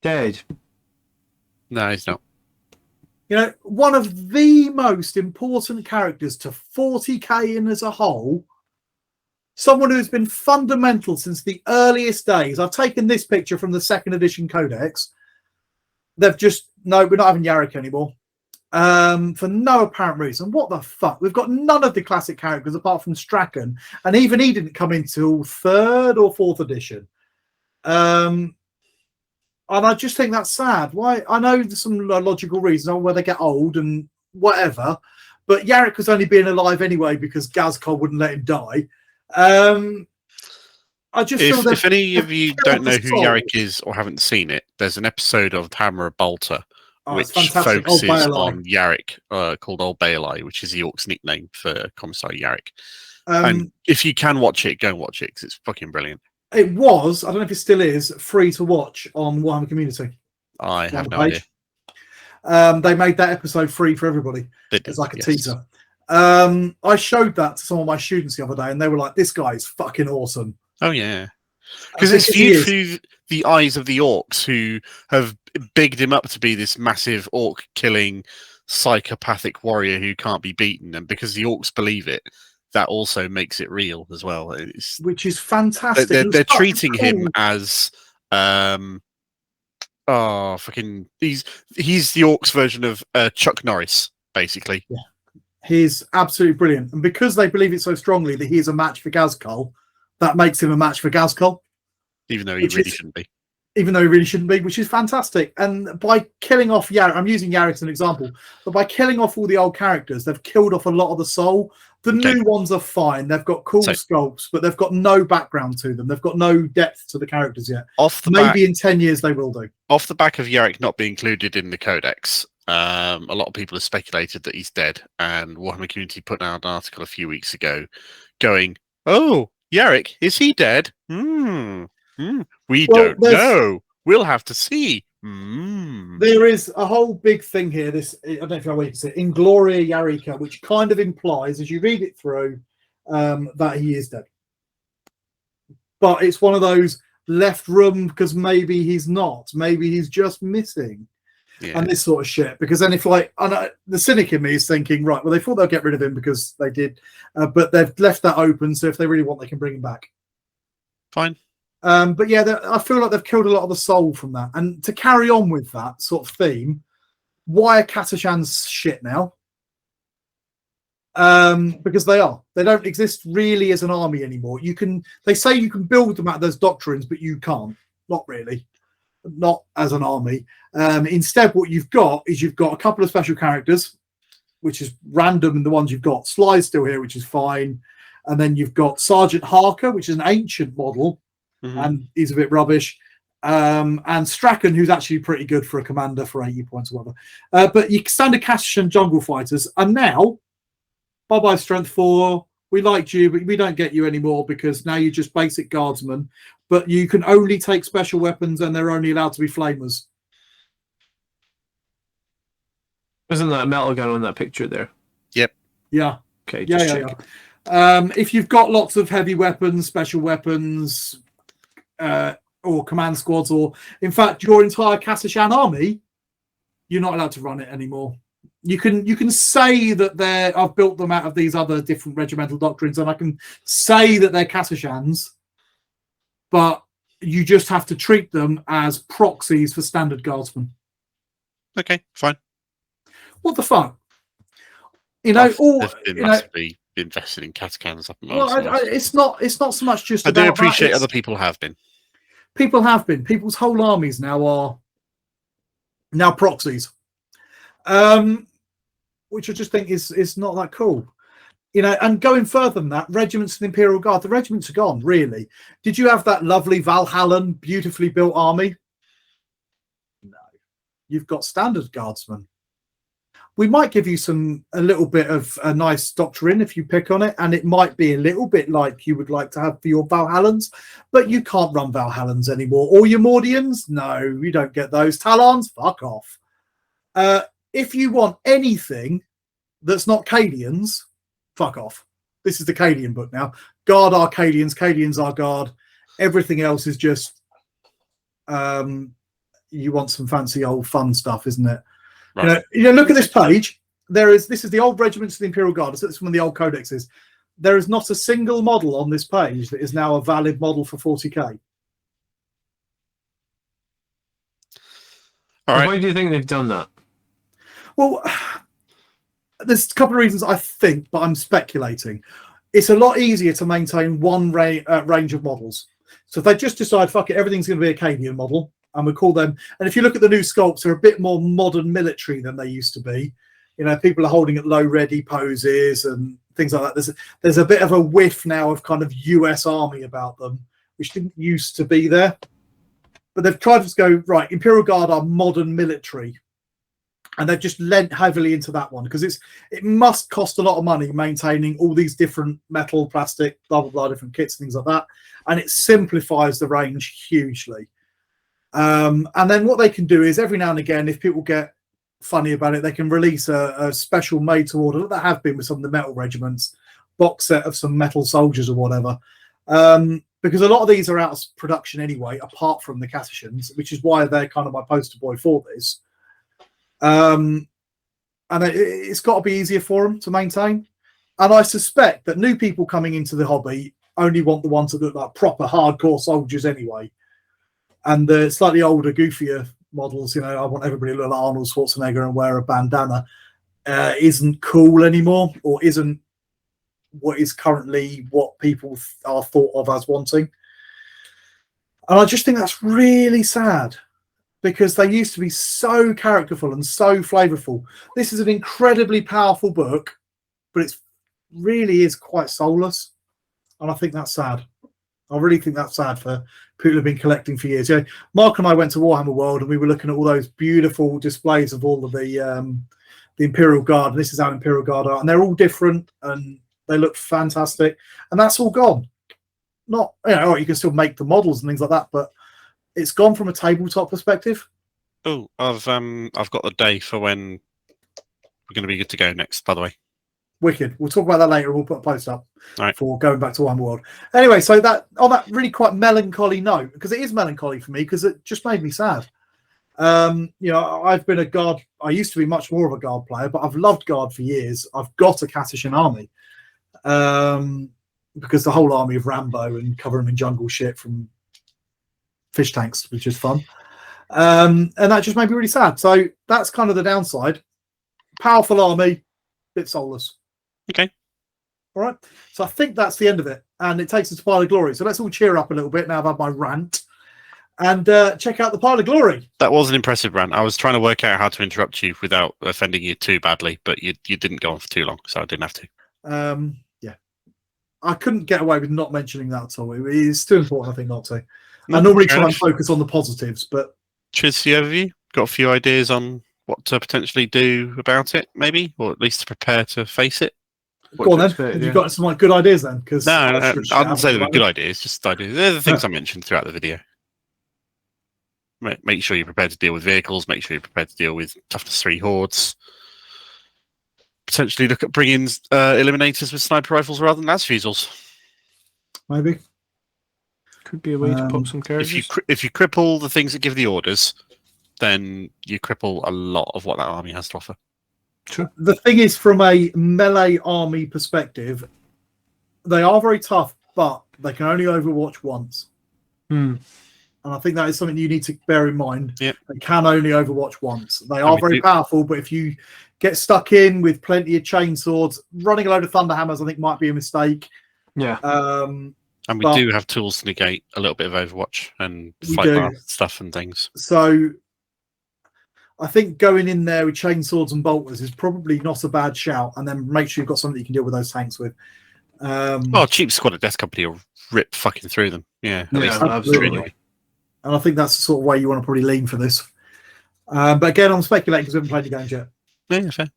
Dead. No, he's not. You know, one of the most important characters to 40k in as a whole. Someone who's been fundamental since the earliest days. I've taken this picture from the 2nd edition Codex. They've just, no, we're not having Yarrick anymore. For no apparent reason. What the fuck? We've got none of the classic characters apart from Strachan, and even he didn't come until 3rd or 4th edition. And I just think that's sad. Why? I know there's some logical reasons where they get old and whatever, but Yarrick was only being alive anyway because Gazkol wouldn't let him die. I just feel if any of you don't know who Yarrick is or haven't seen it, there's an episode of Hammer of Bolter which focuses on Yarrick, called Old Baelai, which is the Orc's nickname for Commissary Yarrick. And if you can watch it, go and watch it because it's fucking brilliant. It was, I don't know if it still is, free to watch on Warhammer Community. I have no idea. They made that episode free for everybody. It's like a teaser. I showed that to some of my students the other day and they were like, this guy is fucking awesome. Oh, yeah. Because it's viewed through the eyes of the Orcs who have bigged him up to be this massive Orc-killing psychopathic warrior who can't be beaten. And because the Orcs believe it, that also makes it real as well. Which is fantastic. They're treating him as... he's the Orcs version of Chuck Norris, basically. Yeah. He's absolutely brilliant. And because they believe it so strongly that he is a match for Gazkol, that makes him a match for Gazkol. Even though he really shouldn't be. Even though he really shouldn't be, which is fantastic. And by killing off Yarrick, I'm using Yarrick as an example, but by killing off all the old characters, they've killed off a lot of the soul. The new ones are fine. They've got cool sculpts, but they've got no background to them. They've got no depth to the characters yet. Maybe in 10 years they will do. Off the back of Yarrick not being included in the Codex, a lot of people have speculated that he's dead. And Warhammer Community put out an article a few weeks ago going, oh, Yarrick, is he dead? We don't know. We'll have to see. There is a whole big thing here. This, I don't know if you can see it, in Gloria Yarrica, which kind of implies, as you read it through, that he is dead. But it's one of those left room because maybe he's not. Maybe he's just missing. Yeah. And this sort of shit. Because then if the cynic in me is thinking, right, well, they thought they'll get rid of him because they did, but they've left that open. So if they really want, they can bring him back. Fine. But yeah, I feel like they've killed a lot of the soul from that. And to carry on with that sort of theme, why are Catachans shit now? Because they don't exist really as an army anymore. They say you can build them out of those doctrines, but you can't. Not really. Not as an army. Instead, what you've got is a couple of special characters, which is random in the ones you've got. Sly's still here, which is fine. And then you've got Sergeant Harker, which is an ancient model, and he's a bit rubbish. and Strachan, who's actually pretty good for a commander for 80 points or whatever. But your standard Cassian jungle fighters are now bye-bye strength 4. We liked you, but we don't get you anymore because now you're just basic guardsmen. But you can only take special weapons, and they're only allowed to be flamers. Isn't that a metal gun on that picture there? Yep. Yeah. Okay, just Yeah. check. If you've got lots of heavy weapons, special weapons, or command squads, or in fact your entire Kassashan army, you're not allowed to run it anymore. You can say that I've built them out of these other different regimental doctrines, and I can say that they're Kassashans, but you just have to treat them as proxies for standard guardsmen. Okay, fine. What the fuck? You know, They've been massively invested in catacans up in it's not so much just. I do appreciate other people have been. People have been. People's whole armies now are proxies, which I just think is not that cool. You know, and going further than that, regiments of the Imperial Guard, the regiments are gone, really. Did you have that lovely Valhallan, beautifully built army? No. You've got standard guardsmen. We might give you a little bit of a nice doctrine if you pick on it, and it might be a little bit like you would like to have for your Valhallans, but you can't run Valhallans anymore. Or your Mordians? No, you don't get those. Talons? Fuck off. If you want anything that's not Cadians, fuck off. This is the Cadian book now. Guard are Cadians. Cadians are Guard. Everything else is just you want some fancy old fun stuff, isn't it? Right. You know, look at this page. This is the old regiments of the Imperial Guard. It's one of the old codexes. There is not a single model on this page that is now a valid model for 40k. All right. Why do you think they've done that? Well, there's a couple of reasons I think, but I'm speculating. It's a lot easier to maintain one range of models. So if they just decide, fuck it, everything's going to be a Cadian model, and we call them. And if you look at the new sculpts, they're a bit more modern military than they used to be. You know, people are holding at low ready poses and things like that. There's a bit of a whiff now of kind of US Army about them, which didn't used to be there. But they've tried to just go, right, Imperial Guard are modern military. And they've just lent heavily into that one because it must cost a lot of money maintaining all these different metal, plastic, blah, blah, blah, different kits, things like that. And it simplifies the range hugely. And then what they can do is every now and again, if people get funny about it, they can release a special made to order that have been with some of the metal regiments, box set of some metal soldiers or whatever. Because a lot of these are out of production anyway, apart from the Cassashans, which is why they're kind of my poster boy for this. And it's got to be easier for them to maintain. And I suspect that new people coming into the hobby only want the ones that look like proper hardcore soldiers anyway. And the slightly older, goofier models, you know, I want everybody to look like Arnold Schwarzenegger and wear a bandana, isn't cool anymore, or isn't what is currently what people are thought of as wanting. And I just think that's really sad, because they used to be so characterful and so flavorful. This is an incredibly powerful book, but it really is quite soulless. And I think that's sad. I really think that's sad for people who've been collecting for years. You know, Mark and I went to Warhammer World and we were looking at all those beautiful displays of all of the Imperial Guard. And this is how Imperial Guard are. And they're all different and they look fantastic. And that's all gone. Not, you know, you can still make the models and things like that, but it's gone from a tabletop perspective. Oh, I've got the day for when we're going to be good to go next, by the way. Wicked. We'll talk about that later. We'll put a post up right. For going back to Warhammer World. Anyway, so that on that really quite melancholy note, because it is melancholy for me, because it just made me sad. You know, I've been a Guard. I used to be much more of a Guard player, but I've loved Guard for years. I've got a Cassashan army because the whole army of Rambo and cover them in jungle shit from fish tanks, which is fun. And that just made me really sad. So that's kind of the downside. Powerful army, bit soulless. Okay. All right. So I think that's the end of it. And it takes us to Pile of Glory. So let's all cheer up a little bit now I've had my rant. And check out the Pile of Glory. That was an impressive rant. I was trying to work out how to interrupt you without offending you too badly, but you didn't go on for too long, so I didn't have to. Yeah. I couldn't get away with not mentioning that at all. It's too important, I think, not to. I normally try and focus on the positives, but cheers for the overview. Got a few ideas on what to potentially do about it, maybe, or at least to prepare to face it. Go on then. Have you got some good ideas then? Because I wouldn't say they were good ideas, just ideas. They're the things I mentioned throughout the video. Make sure you're prepared to deal with vehicles. Make sure you're prepared to deal with toughness 3 hordes. Potentially look at bringing eliminators with sniper rifles rather than fusils. Maybe. Could be a way to pop some characters. If you cripple the things that give the orders, then you cripple a lot of what that army has to offer. True. The thing is, from a melee army perspective, they are very tough, but they can only overwatch once. And I think that is something you need to bear in mind. Yeah. They can only overwatch once. They are very powerful, but if you get stuck in with plenty of chainswords, running a load of thunderhammers, I think might be a mistake. Yeah. And we do have tools to negate a little bit of Overwatch and fight stuff and things. So I think going in there with chainswords and bolters is probably not a bad shout. And then make sure you've got something you can deal with those tanks with. Cheap squad at Death Company will rip fucking through them. Yeah, absolutely. And I think that's the sort of way you want to probably lean for this. But again, I'm speculating because we haven't played the games yet. Yeah, fair.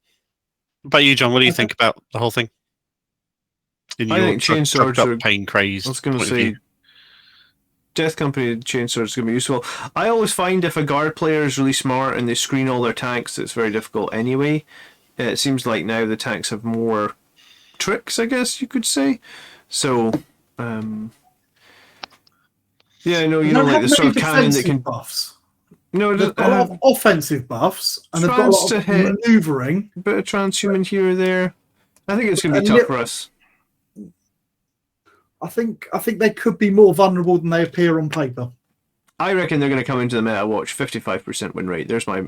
What about you, John? What do you think about the whole thing? I think chainswords are pain craze. I was going to say, Death Company chainswords is going to be useful. I always find if a guard player is really smart and they screen all their tanks, it's very difficult anyway. It seems like now the tanks have more tricks, I guess you could say. So, yeah, no, you know, like the sort of cannon that can buffs. No, they've got a lot of offensive buffs, and they've got a lot of manoeuvring. A bit of transhuman here or there. I think it's going to be tough for us. I think they could be more vulnerable than they appear on paper. I reckon they're going to come into the meta watch 55% win rate. There's my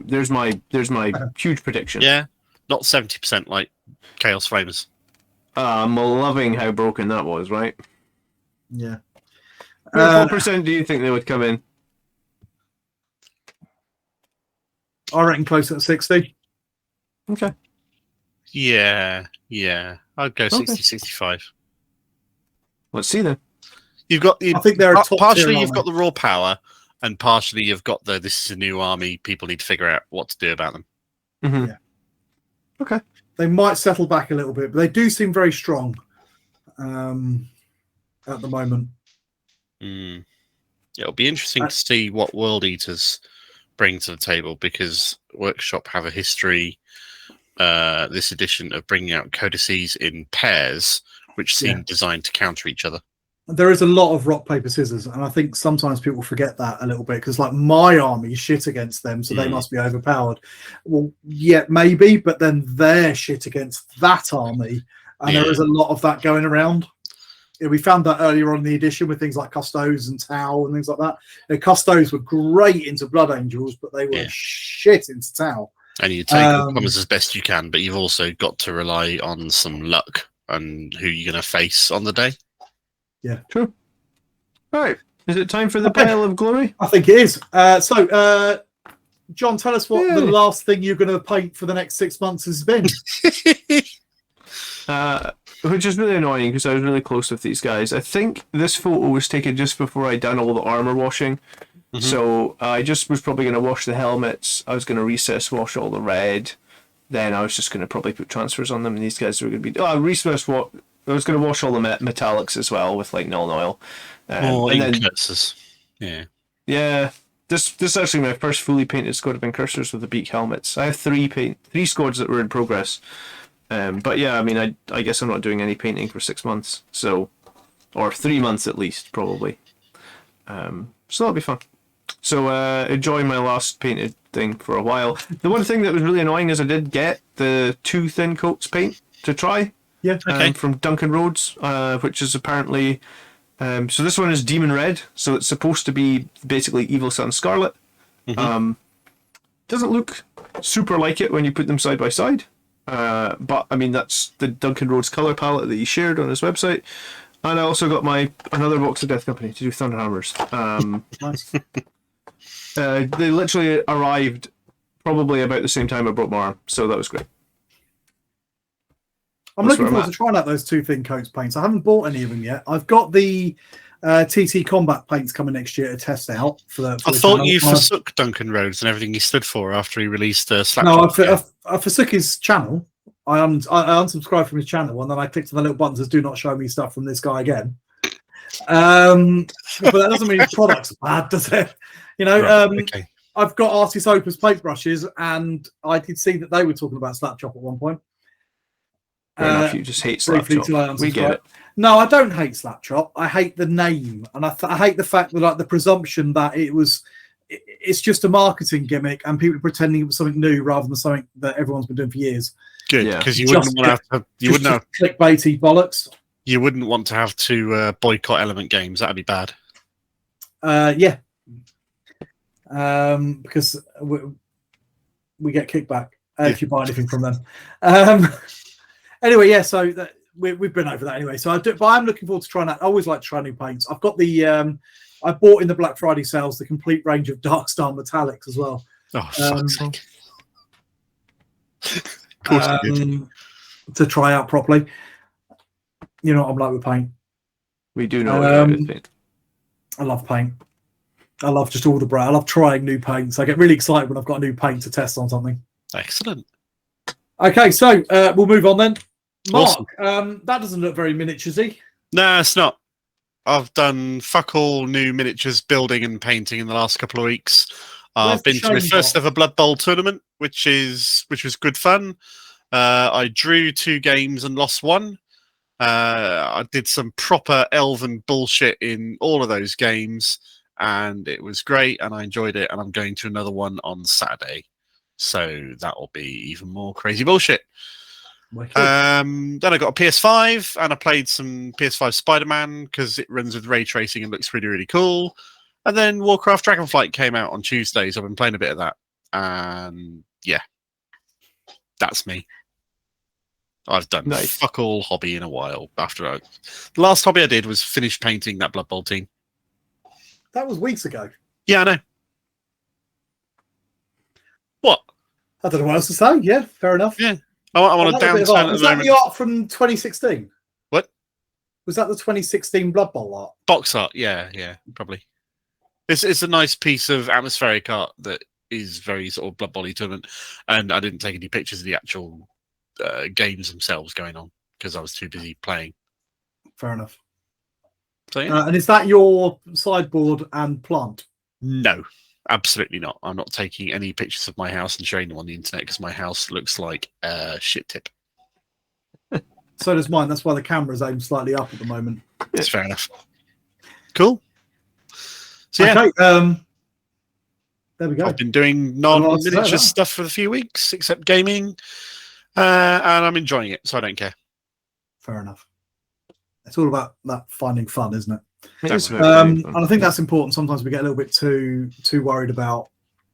huge prediction. Yeah, not 70% like Chaos Flamers. I'm loving how broken that was, right? Yeah. What percent do you think they would come in? I reckon closer to 60. Okay. Yeah. I'd go 60, 65. Let's see then. I think they're partially you've got the raw power, and partially you've got this is a new army. People need to figure out what to do about them. Mm-hmm. Yeah. Okay. They might settle back a little bit, but they do seem very strong at the moment. It'll be interesting to see what World Eaters bring to the table, because Workshop have a history this edition of bringing out codices in pairs, which seem designed to counter each other. There is a lot of rock, paper, scissors, and I think sometimes people forget that a little bit, because like my army is shit against them, so they must be overpowered. Well, yeah, maybe, but then they're shit against that army, and there is a lot of that going around. We found that earlier on in the edition with things like Custos and Tau and things like that. Custos were great into Blood Angels, but they were shit into Tau. And you take all comers as best you can, but you've also got to rely on some luck and who you're going to face on the day. Yeah, true. All right, is it time for the pile of glory? I think it is. So, John, tell us what the last thing you're going to paint for the next 6 months has been. Which is really annoying because I was really close with these guys. I think this photo was taken just before I'd done all the armor washing. Mm-hmm. So I just was probably going to wash the helmets. I was going to recess wash all the red. Then I was just going to probably put transfers on them, and these guys were going to be... recess wash. I was going to wash all the metallics as well with like null oil. Incursors. Yeah. This is actually my first fully painted squad of incursors with the beak helmets. I have three squads that were in progress. But yeah, I mean, I guess I'm not doing any painting for 6 months, or 3 months at least, probably. So that'll be fun. So enjoy my last painted thing for a while. The one thing that was really annoying is I did get the 2 thin coats paint to try. Yeah. Okay. From Duncan Rhodes, which is apparently. So this one is Demon Red, so it's supposed to be basically Evil Sun Scarlet. Mm-hmm. Doesn't look super like it when you put them side by side. But I mean, that's the Duncan Rhodes color palette that he shared on his website, and I also got another box of Death Company to do Thunderhammers. Nice. They literally arrived probably about the same time I brought my arm, so that was great. I'm looking forward to trying out those 2 thin coats paints. I haven't bought any of them yet. I've got the TT Combat Paint's coming next year to test out for the. I thought you forsook Duncan Rhodes and everything he stood for after he released Slapshot. No, I forsook his channel. I unsubscribed from his channel, and then I clicked on the little button that says "Do not show me stuff from this guy again." But that doesn't mean his product's bad, does it? You know, Right, okay. I've got Artist Opus paintbrushes, and I did see that they were talking about Slapshot at one point. Fair enough, you just hate Slapshot. We get it. No, I don't hate Slapshot. I hate the name, and I hate the fact that, like, the presumption that it's just a marketing gimmick and people pretending it was something new rather than something that everyone's been doing for years. Good, because you wouldn't want to have clickbaity bollocks. You wouldn't want to have to boycott Element Games. That'd be bad. Yeah. Because we get kickback if you buy anything from them. Anyway, yeah. So we've been over that anyway. So but I'm looking forward to trying that. I always like to try new paints. I've got the I bought in the Black Friday sales the complete range of Darkstar metallics as well. Oh, fuck's sake. Of course you did. To try out properly. You know what I'm like with paint. We do know what it is. I love paint. I love just all the brand. I love trying new paints. I get really excited when I've got a new paint to test on something. Excellent. Okay, so we'll move on then. Mark, Awesome. that doesn't look very miniaturesy. No, it's not. I've done fuck all new miniatures building and painting in the last couple of weeks. I've been to my first ever Blood Bowl tournament, which was good fun. I drew 2 games and lost 1. I did some proper elven bullshit in all of those games, and it was great, and I enjoyed it, and I'm going to another one on Saturday. So that'll be even more crazy bullshit. Then I got a PS5, and I played some PS5 Spider-Man because it runs with ray tracing and looks really, really cool. And then Warcraft Dragonflight came out on Tuesday, so I've been playing a bit of that. And yeah, that's me. I've done fuck all hobby in a while. The last hobby I did was finish painting that Blood Bowl team. That was weeks ago. Yeah, I know. What? I don't know what else to say. Yeah, fair enough. Yeah. I'm on a downturn at the moment. Was that the art from 2016? What? Was that the 2016 Blood Bowl art? Box art, yeah, probably. It's a nice piece of atmospheric art that is very sort of Blood Bowl-y tournament, and I didn't take any pictures of the actual games themselves going on because I was too busy playing. Fair enough. So, yeah. And is that your sideboard and plant? No, absolutely not. I'm not taking any pictures of my house and sharing them on the internet because my house looks like a shit tip. So does mine. That's why the camera's aimed slightly up at the moment. That's fair enough. Cool. So yeah, okay, there we go. I've been doing non-miniature stuff for a few weeks, except gaming, and I'm enjoying it, so I don't care. Fair enough. It's all about that finding fun, isn't it? And I think that's important. Sometimes we get a little bit too worried about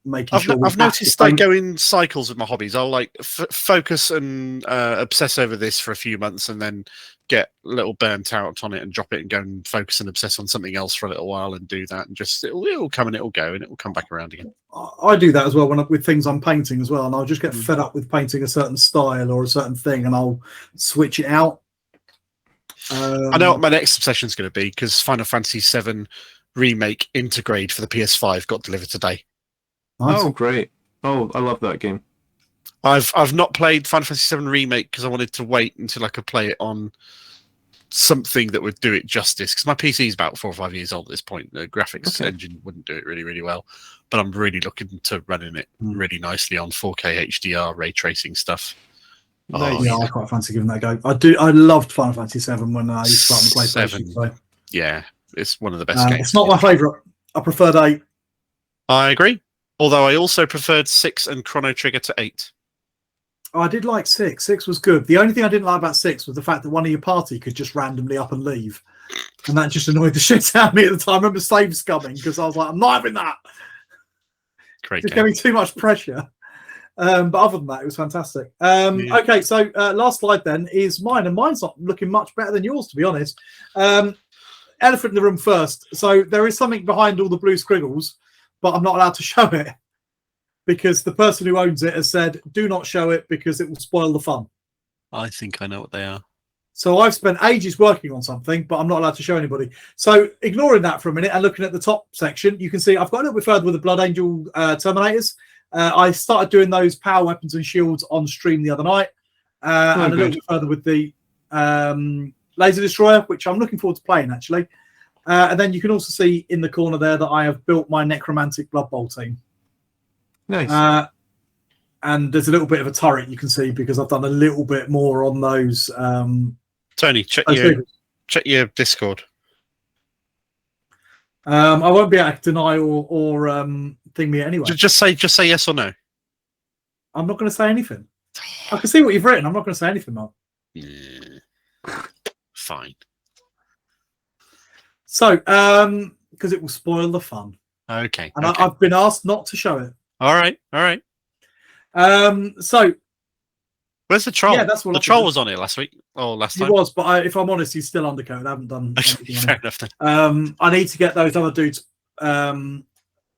making sure. I've noticed I go in cycles with my hobbies. I'll like focus and obsess over this for a few months, and then get a little burnt out on it and drop it and go and focus and obsess on something else for a little while and do that, and just it'll come and it'll go and it will come back around again. I do that as well with things I'm painting as well, and I'll just get fed up with painting a certain style or a certain thing, and I'll switch it out. I know what my next obsession is going to be because Final Fantasy VII Remake Intergrade for the PS5 got delivered today. Nice. Oh, great! Oh, I love that game. I've not played Final Fantasy VII Remake because I wanted to wait until I could play it on something that would do it justice. Because my PC is about 4 or 5 years old at this point. The graphics engine wouldn't do it really, really well. But I'm really looking to running it really nicely on 4K HDR ray tracing stuff. Oh, yeah, I quite fancy giving that a go. I loved Final Fantasy VII when I used to start on the PlayStation. So. Yeah, it's one of the best games. It's not my favourite. I preferred 8. I agree. Although I also preferred 6 and Chrono Trigger to 8. I did like 6. 6 was good. The only thing I didn't like about 6 was the fact that one of your party could just randomly up and leave. And that just annoyed the shit out of me at the time. I remember save scumming because I was like, I'm not having that. Great It's giving too much pressure. But other than that, it was fantastic. Okay, so last slide then is mine. And mine's not looking much better than yours, to be honest. Elephant in the room first. So there is something behind all the blue squiggles, but I'm not allowed to show it. Because the person who owns it has said, do not show it because it will spoil the fun. I think I know what they are. So I've spent ages working on something, but I'm not allowed to show anybody. So ignoring that for a minute and looking at the top section, you can see I've got a little bit further with the Blood Angel Terminators. I started doing those power weapons and shields on stream the other night, and a little bit further with the Laser Destroyer, which I'm looking forward to playing, actually. And then you can also see in the corner there that I have built my Necromantic Blood Bowl team. Nice. And there's a little bit of a turret you can see because I've done a little bit more on those. Tony, check your Discord. I won't be able to deny or thing me anyway. Just say yes or no. I'm not going to say anything. I can see what you've written. I'm not going to say anything, Mark. Fine. So, because it will spoil the fun. Okay. And okay. I've been asked not to show it. All right. So where's the troll? Yeah, that's what the troll was on it last week or last time. He was, but if I'm honest, he's still undercoat. I haven't done anything. Fair enough then. I need to get those other dudes, the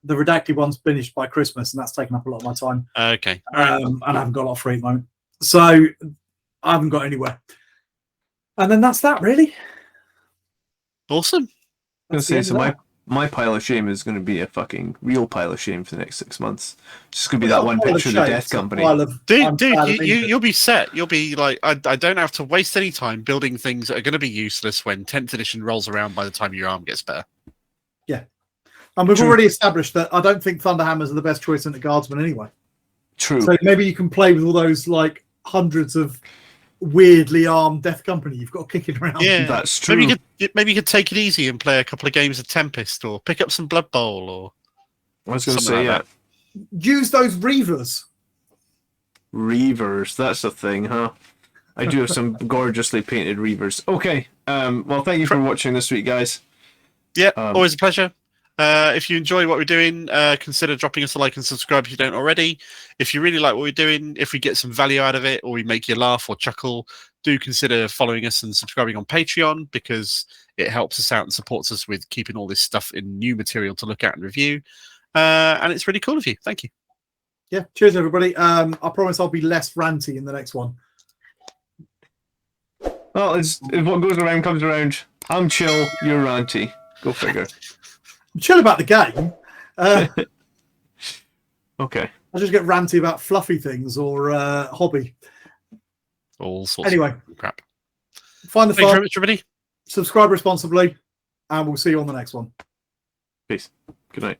redacted ones, finished by Christmas, and that's taken up a lot of my time. Okay. And I haven't got a lot of free at the moment, so I haven't got anywhere. And then that's that, really. Awesome. I was going to say, so my pile of shame is going to be a fucking real pile of shame for the next 6 months. It's just going to be that one picture of the Death Company. Dude, you'll be set. You'll be like, I don't have to waste any time building things that are going to be useless when 10th edition rolls around by the time your arm gets better. Yeah. And we've already established that I don't think Thunderhammers are the best choice in the Guardsman anyway. True. So maybe you can play with all those like hundreds of weirdly armed Death Company you've got kicking around. Yeah, that's true. Maybe you could take it easy and play a couple of games of Tempest or pick up some Blood Bowl or. I was going to say, like use those Reavers. Reavers, that's a thing, huh? I do have some gorgeously painted Reavers. Okay. Well, thank you for watching this week, guys. Yeah, always a pleasure. If you enjoy what we're doing, consider dropping us a like and subscribe if you don't already. If you really like what we're doing, if we get some value out of it or we make you laugh or chuckle, do consider following us and subscribing on Patreon because it helps us out and supports us with keeping all this stuff in new material to look at and review. And it's really cool of you. Thank you. Yeah, cheers, everybody. I promise I'll be less ranty in the next one. Well, it's what goes around comes around. I'm chill, you're ranty. Go figure. I'm chill about the game. Okay. I just get ranty about fluffy things or hobby. All sorts anyway, of crap. Find the Thanks fun. very much, everybody. Subscribe responsibly, and we'll see you on the next one. Peace. Good night.